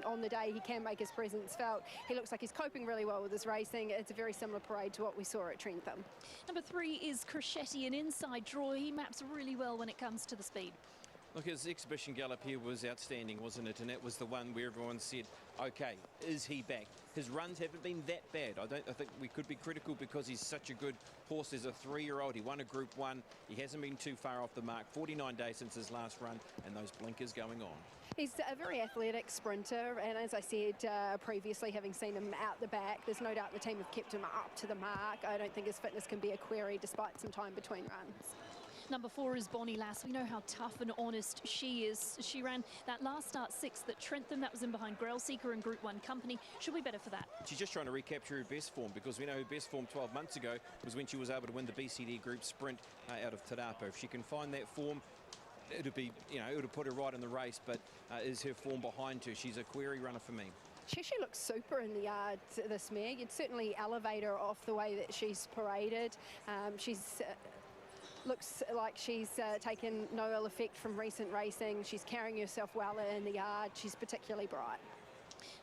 on the day he can make his presence felt. He looks like he's coping really well with his racing. It's a very similar parade to what we saw at Trentham. Number 3 is Crescetti, an inside draw. He maps really well when it comes to the speed. Look, his exhibition gallop here was outstanding, wasn't it? And that was the one where everyone said, okay, is he back? His runs haven't been that bad. I think we could be critical because he's such a good horse as a 3-year-old. He won a Group 1. He hasn't been too far off the mark. 49 days since his last run, and those blinkers going on. He's a very athletic sprinter, and as I said previously, having seen him out the back, there's no doubt the team have kept him up to the mark. I don't think his fitness can be a query despite some time between runs. Number 4 is Bonnie Lass. We know how tough and honest she is. She ran that last start 6th at Trentham. That was in behind Grail Seeker and Group 1 Company. She'll be better for that. She's just trying to recapture her best form, because we know her best form 12 months ago was when she was able to win the BCD Group Sprint out of Te Rapa. If she can find that form, it'll be, it'll put her right in the race, but is her form behind her? She's a query runner for me. She looks super in the yard, this mare. You'd certainly elevate her off the way that she's paraded. Looks like she's taken no ill effect from recent racing. She's carrying herself well in the yard. She's particularly bright.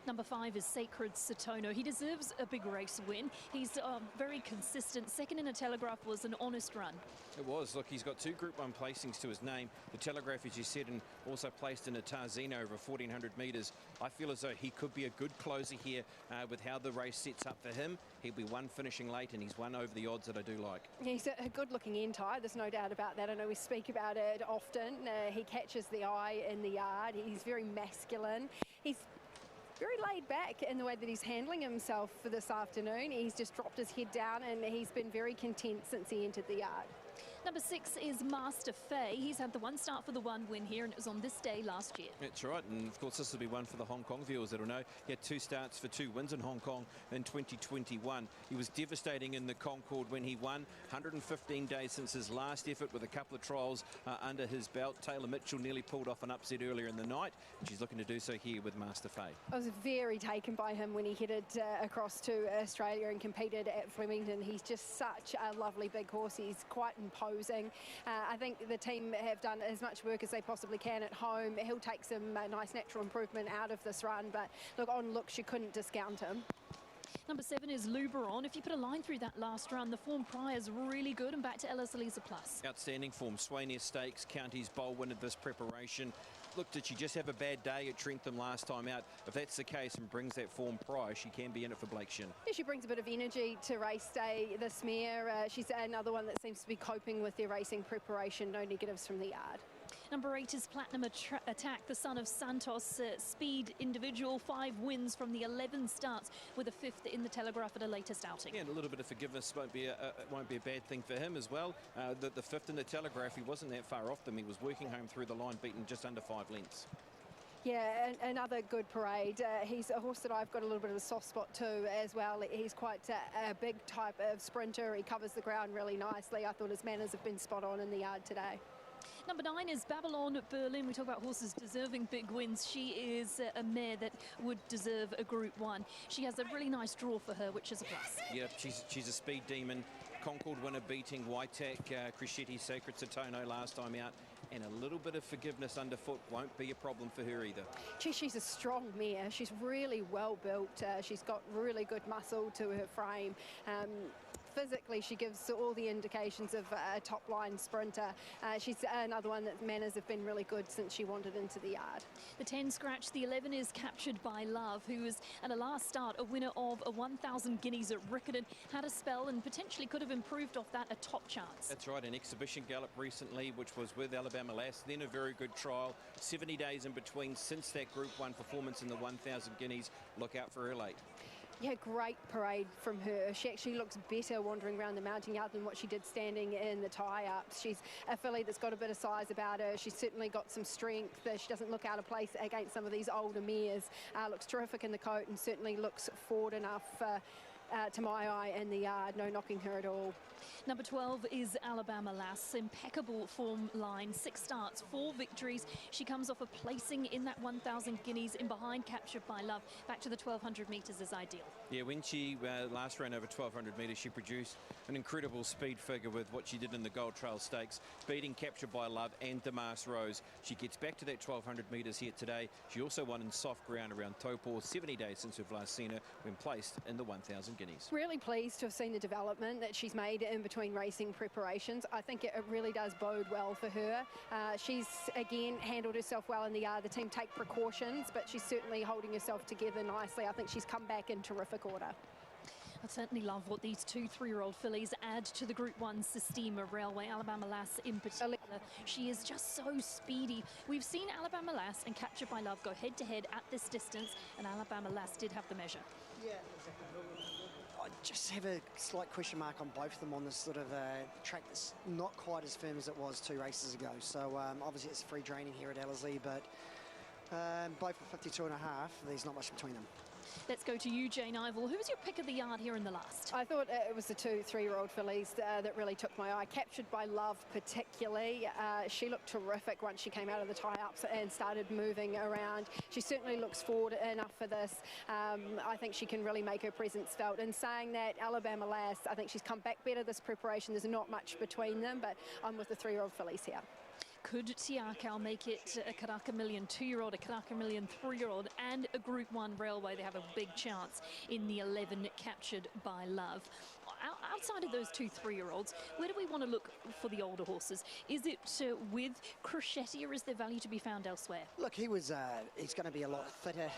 Number 5 is Sacred Satono. He deserves a big race win. He's very consistent. Second in a Telegraph was an honest run. It was. Look, he's got 2 Group 1 placings to his name. The Telegraph, as you said, and also placed in a Tarzino over 1,400 metres. I feel as though he could be a good closer here with how the race sets up for him. He'll be one finishing late, and he's one over the odds that I do like. He's a good-looking end tie. There's no doubt about that. I know we speak about it often. He catches the eye in the yard. He's very masculine. He's very laid back in the way that he's handling himself for this afternoon. He's just dropped his head down, and he's been very content since he entered the yard. Number 6 is Master Fay. He's had the 1 start for the 1 win here, and it was on this day last year. That's right, and of course this will be one for the Hong Kong viewers that'll know. He had 2 starts for 2 wins in Hong Kong in 2021. He was devastating in the Concord when he won. 115 days since his last effort, with a couple of trials under his belt. Taylor Mitchell nearly pulled off an upset earlier in the night, and she's looking to do so here with Master Fay. I was very taken by him when he headed across to Australia and competed at Flemington. He's just such a lovely big horse. He's quite imposing. I think the team have done as much work as they possibly can at home. He'll take some nice natural improvement out of this run, but look, on looks, you couldn't discount him. Number 7 is Luberon. If you put a line through that last run, the form prior is really good, and back to Ellerslie's a plus. Outstanding form. Swainier Stakes, Counties Bowl winner this preparation. Look, did she just have a bad day at Trentham last time out? If that's the case and brings that form prior, she can be in it for Blake Shin. Yeah, she brings a bit of energy to race day, this mare. She's another one that seems to be coping with their racing preparation. No negatives from the yard. Number 8 is Platinum Attack, the son of Santos. Speed individual, 5 wins from the 11 starts, with a 5th in the Telegraph at a latest outing. Yeah, and a little bit of forgiveness won't be a bad thing for him as well. The 5th in the Telegraph, he wasn't that far off them. He was working home through the line, beaten just under 5 lengths. Yeah, another good parade. He's a horse that I've got a little bit of a soft spot to as well. He's quite a big type of sprinter. He covers the ground really nicely. I thought his manners have been spot on in the yard today. Number 9 is Babylon Berlin. We talk about horses deserving big wins. She is a mare that would deserve a Group 1. She has a really nice draw for her, which is a plus. Yeah, she's a speed demon. Concord winner beating Waitak, Crescetti, Sacred Satono last time out. And a little bit of forgiveness underfoot won't be a problem for her either. Gee, she's a strong mare. She's really well built. She's got really good muscle to her frame. physically she gives all the indications of a top-line sprinter. She's another one that manners have been really good since she wandered into the yard. The 10 scratch, the 11 is Captured by Love, who was at a last start a winner of a 1,000 guineas at Riccarton, had a spell and potentially could have improved off that a top chance. That's right, an exhibition gallop recently, which was with Alabama Lass, then a very good trial. 70 days in between since that Group 1 performance in the 1,000 guineas. Look out for her late. Yeah, great parade from her. She actually looks better wandering around the mounting yard than what she did standing in the tie-ups. She's a filly that's got a bit of size about her. She's certainly got some strength. She doesn't look out of place against some of these older mares. Looks terrific in the coat and certainly looks forward enough to my eye in the yard. No knocking her at all. Number 12 is Alabama Lass. Impeccable form line, 6 starts, 4 victories. She comes off a placing in that 1,000 guineas in behind Captured by Love. Back to the 1,200 metres is ideal. Yeah, when she last ran over 1,200 metres, she produced an incredible speed figure with what she did in the Gold Trail Stakes, beating Captured by Love and Damas Rose. She gets back to that 1,200 metres here today. She also won in soft ground around Taupo, 70 days since we've last seen her when placed in the 1,000 guineas. Really pleased to have seen the development that she's made in between racing preparations. I think it really does bode well for her. She's again handled herself well in the yard. The team take precautions, but she's certainly holding herself together nicely. I think she's come back in terrific order. I certainly love what these 2 3-year-old fillies add to the Group 1 SISTEMA Railway. Alabama Lass in particular, she is just so speedy. We've seen Alabama Lass and Captured by Love go head-to-head at this distance, and Alabama Lass did have the measure. Yeah, I just have a slight question mark on both of them on this sort of track that's not quite as firm as it was 2 races ago. So obviously it's free draining here at Ellerslie, but both are 52.5. There's not much between them. Let's go to you, Jane Ivel. Who was your pick of the yard here in the last? I thought it was the 2 3-year-old fillies that really took my eye. Captured by Love particularly. She looked terrific once she came out of the tie-ups and started moving around. She certainly looks forward enough for this. I think she can really make her presence felt. In saying that, Alabama Lass, I think she's come back better this preparation. There's not much between them, but I'm with the 3-year-old fillies here. Could Tiakau make it a Karaka Million 2-year-old, a Karaka Million 3-year-old and a Group 1 Railway? They have a big chance in the 11 Captured by Love. Outside of those 2 3-year-olds, where do we want to look for the older horses? Is it with Crescetti, or is there value to be found elsewhere? Look, he's going to be a lot fitter.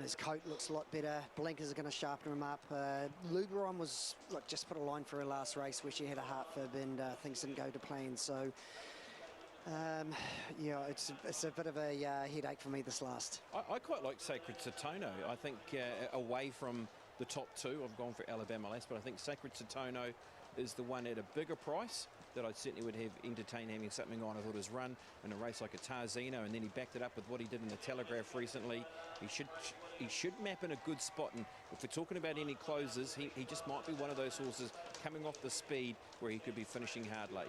His coat looks a lot better. Blinkers are going to sharpen him up. Luberon was, look, just put a line for her last race where she had a heart fib and things didn't go to plan. So, yeah, it's a bit of a headache for me this last. I quite like Sacred Satono. I think away from the top 2, I've gone for Alabama Lass, but I think Sacred Satono is the one at a bigger price that I certainly would have entertained having something on. I thought his run in a race like a Tarzino, and then he backed it up with what he did in the Telegraph recently. He should map in a good spot, and if we're talking about any closers, he just might be one of those horses coming off the speed where he could be finishing hard late.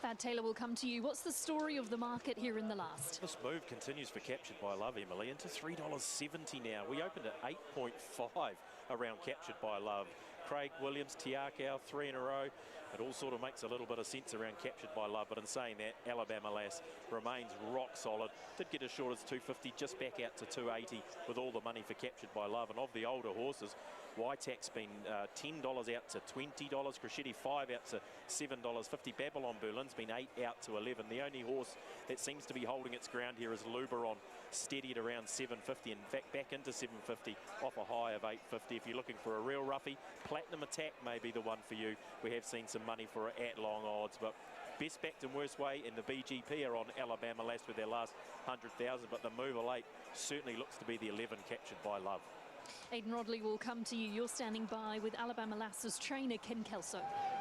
Thad Taylor will come to you. What's the story of the market here in the last? This move continues for Captured by Love, Emily, into $3.70 now. We opened at 8.5 around Captured by Love. Craig Williams, Tiakau, 3 in a row. It all sort of makes a little bit of sense around Captured by Love, but in saying that, Alabama Lass remains rock solid. Did get as short as 250, just back out to 280 with all the money for Captured by Love. And of the older horses, Waitak's been $10 out to $20, Crescetti 5 out to $7.50. Babylon Berlin's been 8 out to 11. The only horse that seems to be holding its ground here is Luberon, steadied around 750 and back into 750 off a high of 850. If you're looking for a real roughie, Platinum Attack may be the one for you. We have seen some money for it at long odds, but best backed and worst way in the BGP are on Alabama Lass with their last 100,000, but the move of late certainly looks to be the 11 Captured by Love. Aidan Rodley will come to you. You're standing by with Alabama Lass's trainer, Ken Kelso.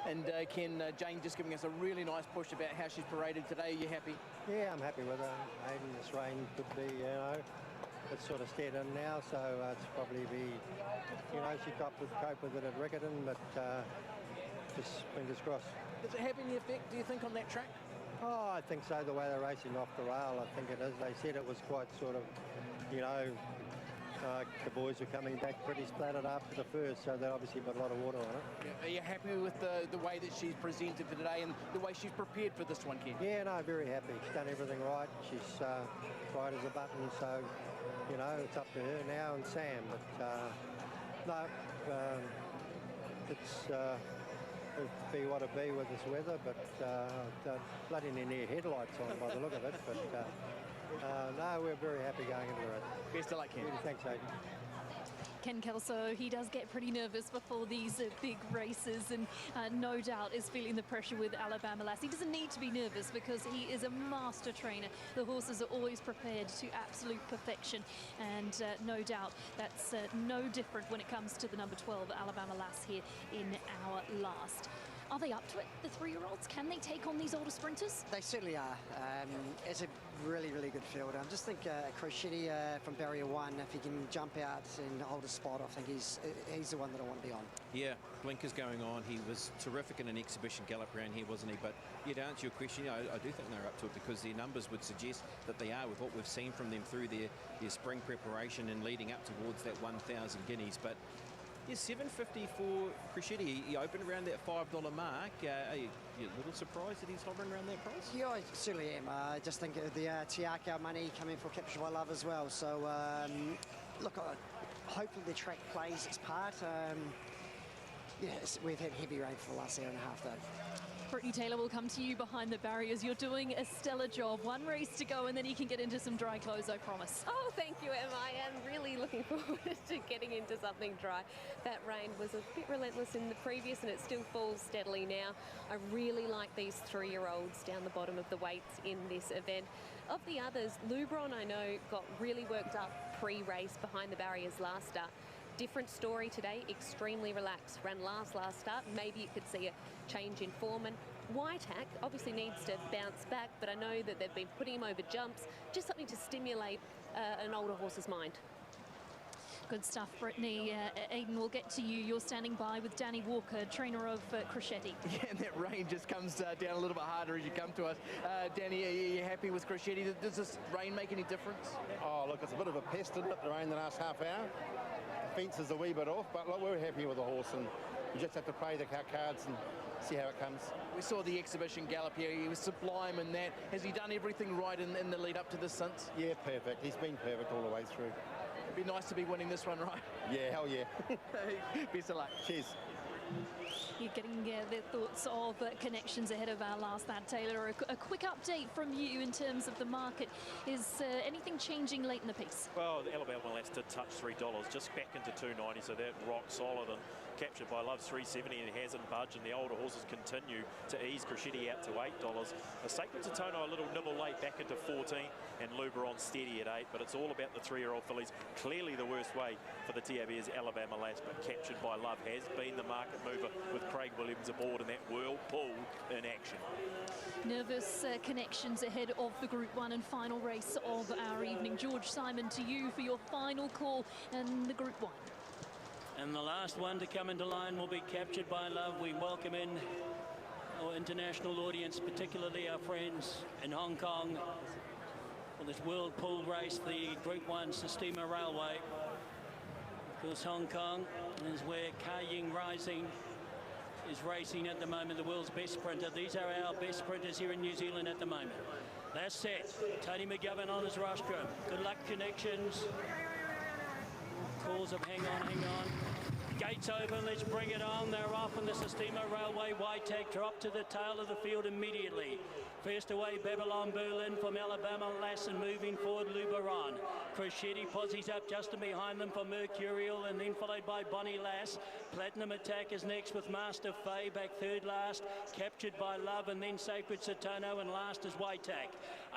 And Ken, Jane just giving us a really nice push about how she's paraded today. Are you happy? Yeah, I'm happy with her. Aidan, this rain could be, it's sort of steered in now, so it's probably she cope with it at Riccarton, but just fingers crossed. Does it have any effect, do you think, on that track? Oh, I think so, the way they're racing off the rail, I think it is. They said it was quite sort of, the boys were coming back pretty splattered after the first, so they obviously put a lot of water on it. Yeah. Are you happy with the way that she's presented for today and the way she's prepared for this one, Ken? Yeah, no, very happy. She's done everything right. She's right as a button, so, it's up to her now and Sam. But, no, it's be what it be with this weather, but bloody near headlights on by the look of it. But no, we're very happy going into the race. Best of luck, Ken. Really, thanks, Aidan. Ken Kelso, he does get pretty nervous before these big races, and no doubt is feeling the pressure with Alabama Lass. He doesn't need to be nervous because he is a master trainer. The horses are always prepared to absolute perfection, and no doubt that's no different when it comes to the number 12 Alabama Lass here in our last. Are they up to it, the 3-year-olds? Can they take on these older sprinters? They certainly are. It's a really, really good field. I just think Crocetti from barrier 1, if he can jump out and hold a spot, I think he's the one that I want to be on. Yeah, blinkers going on. He was terrific in an exhibition gallop round here, wasn't he? But yeah, to answer your question, I do think they're up to it because their numbers would suggest that they are with what we've seen from them through their spring preparation and leading up towards that 1,000 guineas. But yeah, $7.50 for Crocetti. He opened around that $5 mark. Are you a little surprised that he's hovering around that price? Yeah, I certainly am. I just think of the Tiaka money coming for Capture by Love as well. So, look, hopefully the track plays its part. Yes, we've had heavy rain for the last hour and a half, though. Brittany Taylor will come to you behind the barriers. You're doing a stellar job. One race to go and then you can get into some dry clothes, I promise. Oh, thank you, Emma. I am really looking forward to getting into something dry. That rain was a bit relentless in the previous and it still falls steadily now. I really like these 3-year-olds down the bottom of the weights in this event. Of the others, Lubron, I know, got really worked up pre-race behind the barriers last start. Different story today, extremely relaxed. Ran last start, maybe you could see a change in form. And Whitehack obviously needs to bounce back, but I know that they've been putting him over jumps, just something to stimulate an older horse's mind. Good stuff, Brittany. Aidan, we'll get to you. You're standing by with Danny Walker, trainer of Crocetti. Yeah, and that rain just comes down a little bit harder as you come to us. Danny, are you happy with Crocetti? Does this rain make any difference? Oh, look, it's a bit of a pest, isn't it, the rain the last half hour? The fence is a wee bit off, but look, we're happy with the horse, and you just have to play the cards and see how it comes. We saw the exhibition gallop here. He was sublime in that. Has he done everything right in the lead up to this since? Yeah, perfect. He's been perfect all the way through. It'd be nice to be winning this one, right? Yeah, hell yeah. Best of luck. Cheers. You're getting their thoughts of connections ahead of our last lap. Taylor, a quick update from you in terms of the market. Is anything changing late in the piece? Well, the Alabama Lass did touch $3, just back into $2.90, so that rock solid, and Captured by Love's $3.70 and it hasn't budged, and the older horses continue to ease Crocetti out to $8. The Sacred Satono a little nibble late back into 14, and Luberon steady at 8, but it's all about the 3-year-old fillies. Clearly the worst way for the TAB is Alabama Lass, but Captured by Love has been the market mover with Craig Williams aboard and that whirlpool in action. Nervous connections ahead of the Group 1 and final race of our evening. George Simon, to you for your final call in the Group 1. And the last one to come into line will be Captured by Love. We welcome in our international audience, particularly our friends in Hong Kong, for this whirlpool race, the Group 1 SISTEMA Railway. Of course, Hong Kong is where Ka Ying Rising is racing at the moment, the world's best sprinter. These are our best sprinters here in New Zealand at the moment. That's set. Tony McGovern on his rostrum. Good luck, connections. Calls of hang on. Gates open, let's bring it on. They're off on the SISTEMA Railway. Whitehack drop to the tail of the field immediately. First away, Babylon Berlin from Alabama Lass, and moving forward, Luberon. Crocetti posies up just behind them for Mercurial, and then followed by Bonnie Lass. Platinum Attack is next with Master Faye, back third last. Captured by Love, and then Sacred Satono, and last is Whitehack.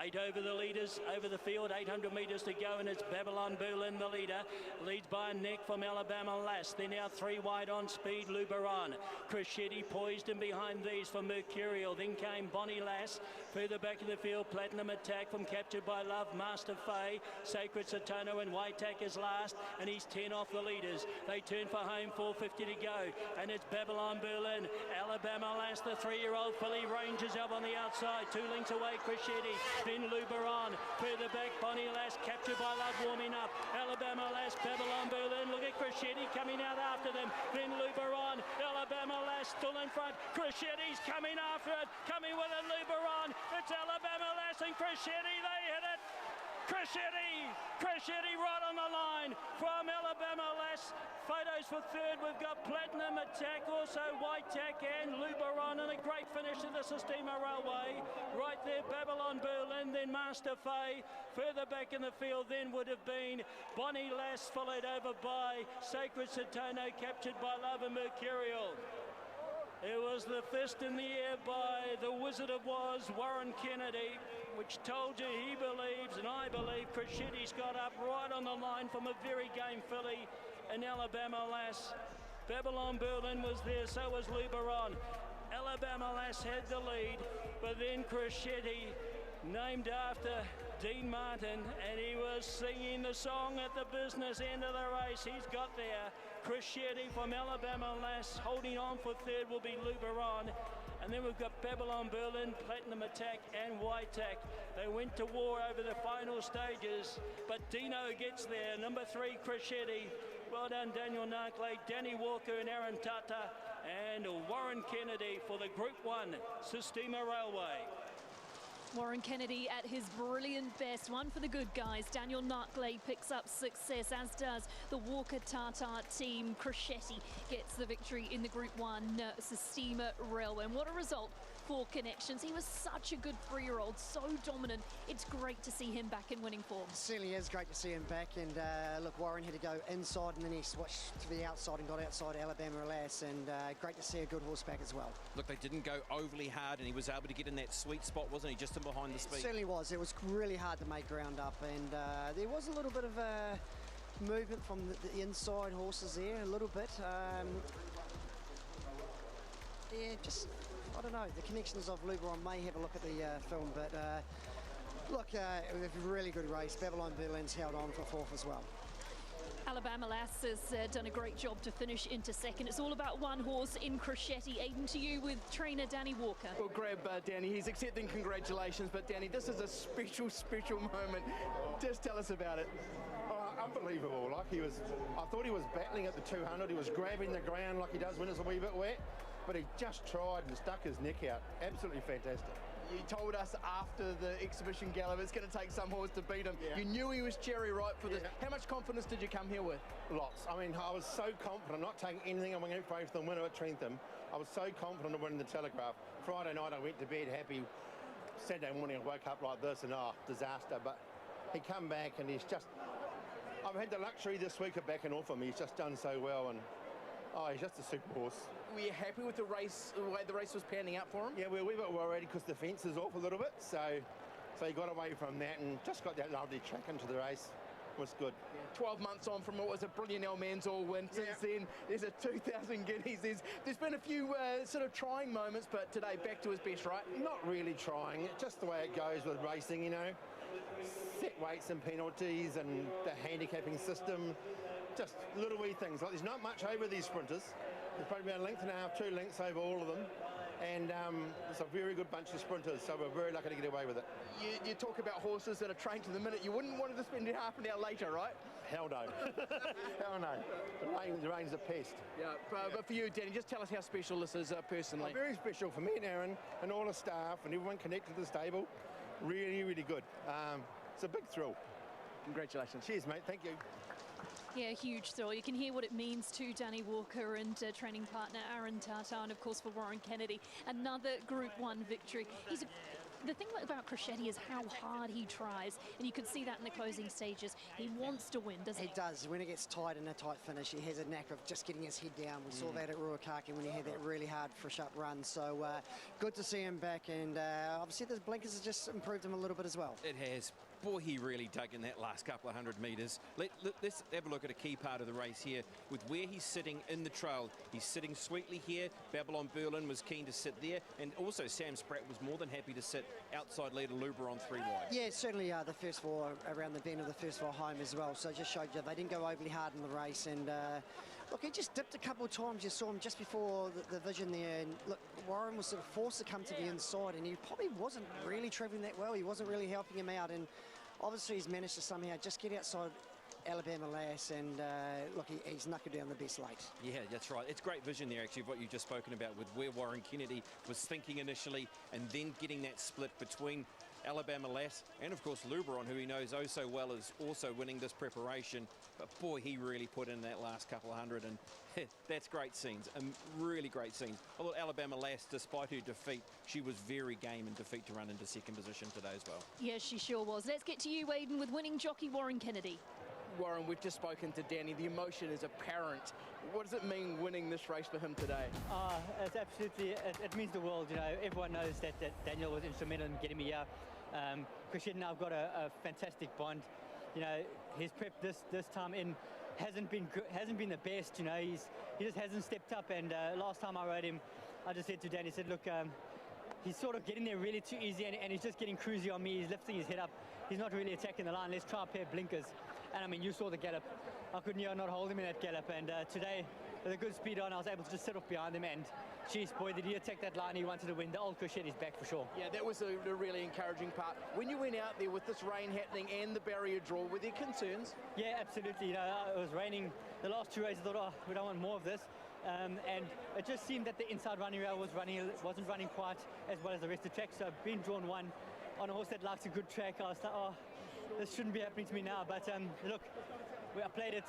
8 over the leaders, over the field, 800 metres to go, and it's Babylon Berlin, the leader. Leads by a neck from Alabama Lass. They're now 3 wide on speed, Luberon. Crocetti poised in behind these for Mercurial. Then came Bonnie Lass. Further back in the field, Platinum Attack from Captured by Love, Master Faye, Sacred Satono, and Whitehack is last, and he's 10 off the leaders. They turn for home, 4:50 to go, and it's Babylon Berlin. Alabama Lass, the 3-year-old filly, ranges up on the outside, 2 lengths away, Crocetti, then Luberon. Further back, Bonnie Lass, Captured by Love warming up. Alabama Lass, Babylon Berlin, look at Crocetti coming out after them, then Luberon. Alabama Lass still in front, Crocetti's coming after it, coming with it, Luberon. It's Alabama Lass and Crocetti, they hit it. Crescetti right on the line from Alabama Lass. Photos for third, we've got Platinum Attack, also White Tack and Luberon, and a great finish to the Sistema Railway. Right there, Babylon Berlin, then Master Fay. Further back in the field then would have been Bonnie Lass, followed over by Sacred Satono, captured by Lava Mercurial. It was the fist in the air by the Wizard of Woz, Warren Kennedy, which told you he believes, and I believe, Crescetti's got up right on the line from a very game filly in Alabama Lass. Babylon Berlin was there, so was Luberon. Alabama Lass had the lead, but then Crescetti, named after Dean Martin, and he was singing the song at the business end of the race. He's got there. Crescetti from Alabama Lass, holding on for third will be Luberon. And then we've got Babylon Berlin, Platinum Attack and White Tack. They went to war over the final stages, but Dino gets there. Number 3, Crescetti. Well done, Daniel Narkley, Danny Walker and Aaron Tata, and Warren Kennedy for the Group 1 Sistema Railway. Warren Kennedy at his brilliant best. One for the good guys. Daniel Narkley picks up success, as does the Walker Tata team. Crescetti gets the victory in the Group 1 Sistema Railway. And what a result for Connections. He was such a good 3-year-old, so dominant. It's great to see him back in winning form. It certainly is great to see him back. And look, Warren had to go inside and then he switched to the outside and got outside Alabama Lass. And great to see a good horse back as well. Look, they didn't go overly hard and he was able to get in that sweet spot, wasn't he? Just behind the speed. It certainly was. It was really hard to make ground up, and there was a little bit of movement from the inside horses there, a little bit. Yeah, just, I don't know, the connections of Luberon may have a look at the film, but look, it was a really good race. Babylon Berlin's held on for fourth as well. Alabama Lass has done a great job to finish into second. It's all about one horse in Crescetti. Aiden, to you with trainer Danny Walker. Well, grab Danny. He's accepting congratulations, but Danny, this is a special, special moment. Just tell us about it. Oh, unbelievable. Like I thought he was battling at the 200. He was grabbing the ground like he does when it's a wee bit wet, but he just tried and stuck his neck out. Absolutely fantastic. You told us after the exhibition gallop it's going to take some horse to beat him. Yeah. You knew he was cherry ripe for this. How much confidence did you come here with? Lots. I mean, I was so confident, not taking anything. I'm going to go for the winner at Trentham. I was so confident of winning the Telegraph. Friday night I went to bed happy. Saturday morning I woke up like this and disaster. But he come back and he's just... I've had the luxury this week of backing off him. He's just done so well and he's just a super horse. Were you happy with the race, the way the race was panning out for him? Yeah, we were a wee bit worried because the fence is off a little bit, so he got away from that and just got that lovely track into the race. It was good. Yeah, 12 months on from what was a brilliant El Manzor win. Since then, there's a 2,000 guineas. There's been a few sort of trying moments, but today back to his best, right? Not really trying, just the way it goes with racing, you know. Set weights and penalties and the handicapping system. Just little wee things. Like there's not much over these sprinters. There's probably about a length and a half, 2 lengths over all of them. And it's a very good bunch of sprinters, so we're very lucky to get away with it. You talk about horses that are trained to the minute. You wouldn't want to spend half an hour later, right? Hell no. Hell no. The rain's a pest. Yeah, but for you, Danny, just tell us how special this is personally. Very special for me and Aaron and all the staff and everyone connected to the stable. Really, really good. It's a big thrill. Congratulations. Cheers, mate. Thank you. Yeah, huge thrill. You can hear what it means to Danny Walker and training partner Aaron Tata, and of course for Warren Kennedy, another Group 1 victory. The thing about Crescetti is how hard he tries, and you could see that in the closing stages. He wants to win, doesn't he? He does. When it gets tight in a tight finish, he has a knack of just getting his head down. We saw that at Ruakaka when he had that really hard fresh up run. So good to see him back, and obviously the blinkers has just improved him a little bit as well. It has. Boy, he really dug in that last couple of 100 metres. Let's have a look at a key part of the race here. With where he's sitting in the trail, he's sitting sweetly here. Babylon Berlin was keen to sit there, and also Sam Spratt was more than happy to sit outside leader Luberon 3 wide. Yeah, certainly the first 4 around the bend of the first 4 home as well. So it just showed you they didn't go overly hard in the race. And look, he just dipped a couple of times. You saw him just before the vision there. And look, Warren was sort of forced to come to the inside, and he probably wasn't really travelling that well. He wasn't really helping him out. And obviously he's managed to somehow just get outside Alabama Lass, and look, he's knuckled down the best late. Yeah, that's right. It's great vision there, actually, of what you've just spoken about with where Warren Kennedy was thinking initially and then getting that split between Alabama Lass and, of course, Luberon, who he knows oh so well, is also winning this preparation. But, boy, he really put in that last couple of hundred, and that's great scenes, really great scenes. I thought Alabama Lass, despite her defeat, she was very game in defeat to run into second position today as well. Yes, she sure was. Let's get to you, Aidan, with winning jockey Warren Kennedy. Warren, we've just spoken to Danny. The emotion is apparent. What does it mean winning this race for him today? It's absolutely, it means the world. You know, everyone knows that Daniel was instrumental in getting me here. Christian and I've got a fantastic bond. You know, his prep this time in hasn't been the best. You know, he just hasn't stepped up. And last time I rode him, I just said to Danny, I said, look, he's sort of getting there really too easy, and he's just getting cruisy on me. He's lifting his head up. He's not really attacking the line. Let's try a pair of blinkers. And I mean, you saw the gallop. I couldn't not hold him in that gallop. And today, with a good speed on, I was able to just sit off behind him. And geez, boy, did he attack that line. He wanted to win. The old Crescent is back for sure. Yeah, that was a really encouraging part. When you went out there with this rain happening and the barrier draw, were there concerns? Yeah, absolutely. You know, it was raining the last two races. I thought, oh, we don't want more of this. And it just seemed that the inside running rail wasn't running quite as well as the rest of the track. So being drawn one on a horse that likes a good track, I was like, oh, this shouldn't be happening to me now. But look, I played it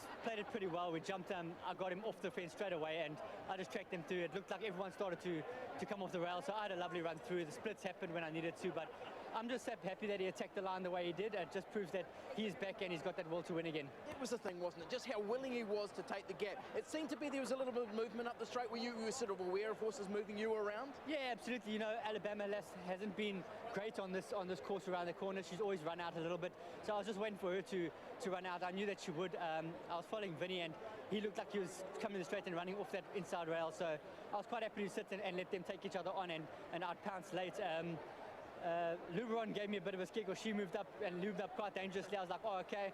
pretty well. We jumped, I got him off the fence straight away, and I just tracked him through. It looked like everyone started to come off the rail, so I had a lovely run through. The splits happened when I needed to, but I'm just happy that he attacked the line the way he did. It just proves that he is back and he's got that will to win again. That was the thing, wasn't it? Just how willing he was to take the gap. It seemed to be there was a little bit of movement up the straight. Were you sort of aware of horses moving you around? Yeah, absolutely. You know, Alabama Lass hasn't been great on this course around the corner. She's always run out a little bit. So I was just waiting for her to run out. I knew that she would. I was following Vinny, and he looked like he was coming the straight and running off that inside rail. So I was quite happy to sit and let them take each other on, and I'd pounce late. Luberon gave me a bit of a scare because she moved up quite dangerously. I was like, oh, okay.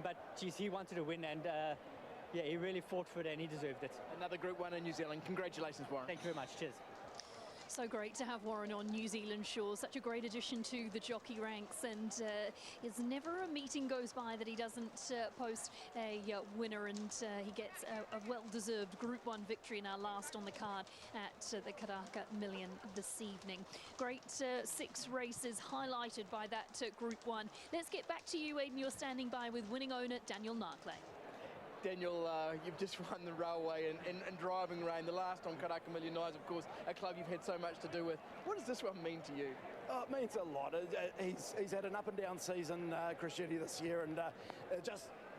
But geez, he wanted to win, and yeah, he really fought for it, and he deserved it. Another Group 1 in New Zealand. Congratulations, Warren. Thank you very much. Cheers. So great to have Warren on New Zealand shores. Such a great addition to the jockey ranks, and it's never a meeting goes by that he doesn't post a winner, and he gets a well-deserved Group 1 victory, now last on the card at the Karaka Million this evening. Great 6 races highlighted by that Group 1. Let's get back to you, Aidan. You're standing by with winning owner Daniel Narkley. Daniel, you've just won the railway in driving rain, the last on Karaka Million Eyes, of course, a club you've had so much to do with. What does this one mean to you? Oh, it means a lot. He's had an up and down season, Crescetti, this year, and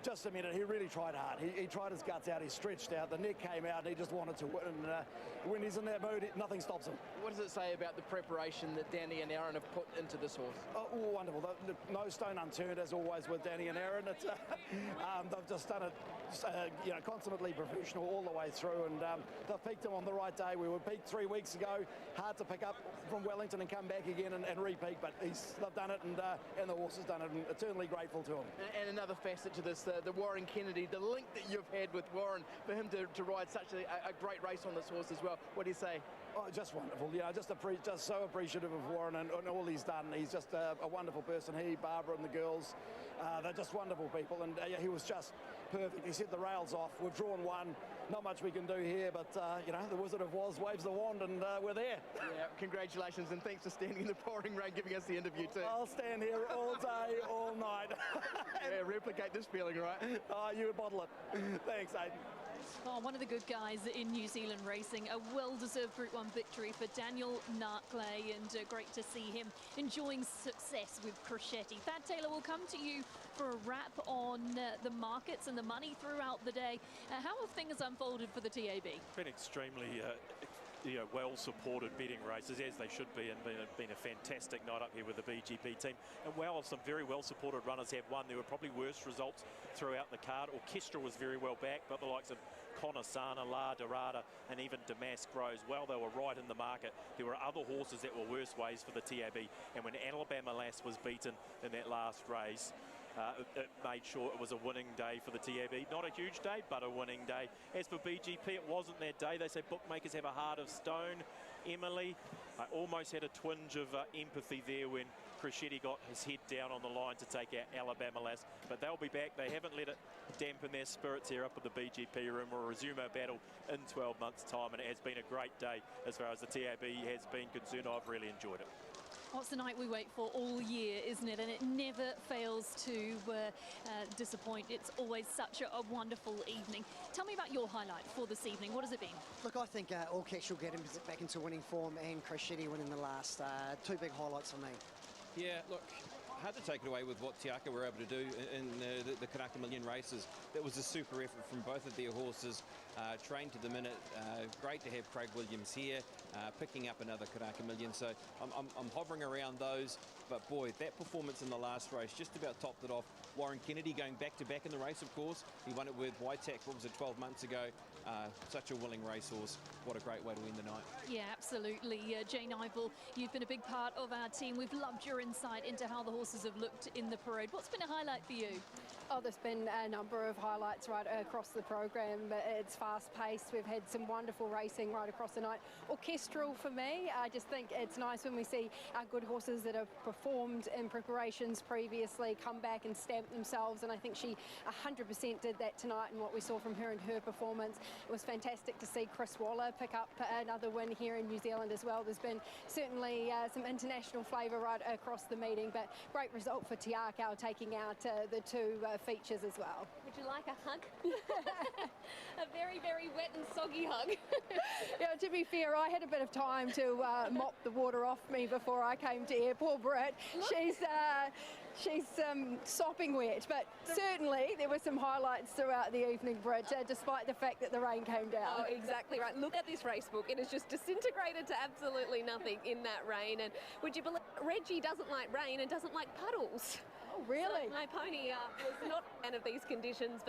just a minute, he really tried hard. He tried his guts out, he stretched out, the neck came out, and he just wanted to win. And when he's in that mood, nothing stops him. What does it say about the preparation that Danny and Aaron have put into this horse? Oh, wonderful. No stone unturned, as always, with Danny and Aaron. It's, they've just done it, you know, consummately professional all the way through, and they've picked him on the right day. We were peaked 3 weeks ago. Hard to pick up from Wellington and come back again and repeat, but they've done it, and the horse has done it, and eternally grateful to him. And another facet to this, the Warren Kennedy, the link that you've had with Warren, for him to ride such a great race on this horse as well. What do you say? Oh, just wonderful. You know, just so appreciative of Warren and all he's done. He's just a wonderful person. He, Barbara and the girls, they're just wonderful people. And he was just perfect. He set the rails off. We've drawn one. Not much we can do here, but, you know, the Wizard of Woz waves the wand, and we're there. Yeah, congratulations, and thanks for standing in the pouring rain, giving us the interview too. I'll stand here all day, all night. Yeah, replicate this feeling, right? Oh, you bottle it. Thanks, Aidan. Oh, one of the good guys in New Zealand racing. A well-deserved Group 1 victory for Daniel Narkley, and great to see him enjoying success with Crescetti. Thad Taylor will come to you for a wrap on the markets and the money throughout the day. How have things unfolded for the TAB? Been extremely well-supported betting races, as they should be, and been a fantastic night up here with the BGP team. And wow, some very well-supported runners have won. There were probably worse results throughout the card. Orchestra was very well back, but the likes of Conasana, La Dorada, and even Damask Rose, well, they were right in the market. There were other horses that were worse ways for the TAB, and when Alabama Lass was beaten in that last race, it made sure it was a winning day for the TAB. Not a huge day, but a winning day. As for BGP, it wasn't their day. They say bookmakers have a heart of stone. Emily, I almost had a twinge of empathy there when Crescetti got his head down on the line to take out Alabama Lass, but they'll be back. They haven't let it dampen their spirits here up at the BGP room. We'll resume our battle in 12 months' time, and it has been a great day as far as the TAB has been concerned. I've really enjoyed it. What's the night we wait for all year, isn't it? And it never fails to disappoint. It's always such a wonderful evening. Tell me about your highlight for this evening. What has it been? Look, I think All Catch will get him back into winning form, and Crescetti winning the last. Two big highlights for me. Yeah, look, hard to take it away with what Te Aka were able to do in the Karaka Million races. That was a super effort from both of their horses, trained to the minute. Great to have Craig Williams here, picking up another Karaka Million. So I'm hovering around those. But boy, that performance in the last race just about topped it off. Warren Kennedy going back-to-back in the race, of course. He won it with Waitak, what was it, 12 months ago. Such a willing racehorse. What a great way to end the night. Yeah, absolutely. Jane Ivel, you've been a big part of our team. We've loved your insight into how the horses have looked in the parade. What's been a highlight for you? Oh, there's been a number of highlights right across the program. It's fast-paced. We've had some wonderful racing right across the night. Orchestral for me. I just think it's nice when we see our good horses that have performed in preparations previously come back and stamp themselves, and I think she 100% did that tonight, and what we saw from her and her performance. It was fantastic to see Chris Waller pick up another win here in New Zealand as well. There's been certainly some international flavour right across the meeting, but great result for Te Aka taking out the two features as well. Would you like a hug? A very, very wet and soggy hug. Yeah, to be fair, I had a bit of time to mop the water off me before I came to here. Poor Brit. She's sopping wet, but certainly there were some highlights throughout the evening, Brit, despite the fact that the rain came down. Oh, exactly right. Look at this race book. It is just disintegrated to absolutely nothing in that rain. And would you believe Reggie doesn't like rain and doesn't like puddles? Oh, really? So my pony was not a fan of these conditions.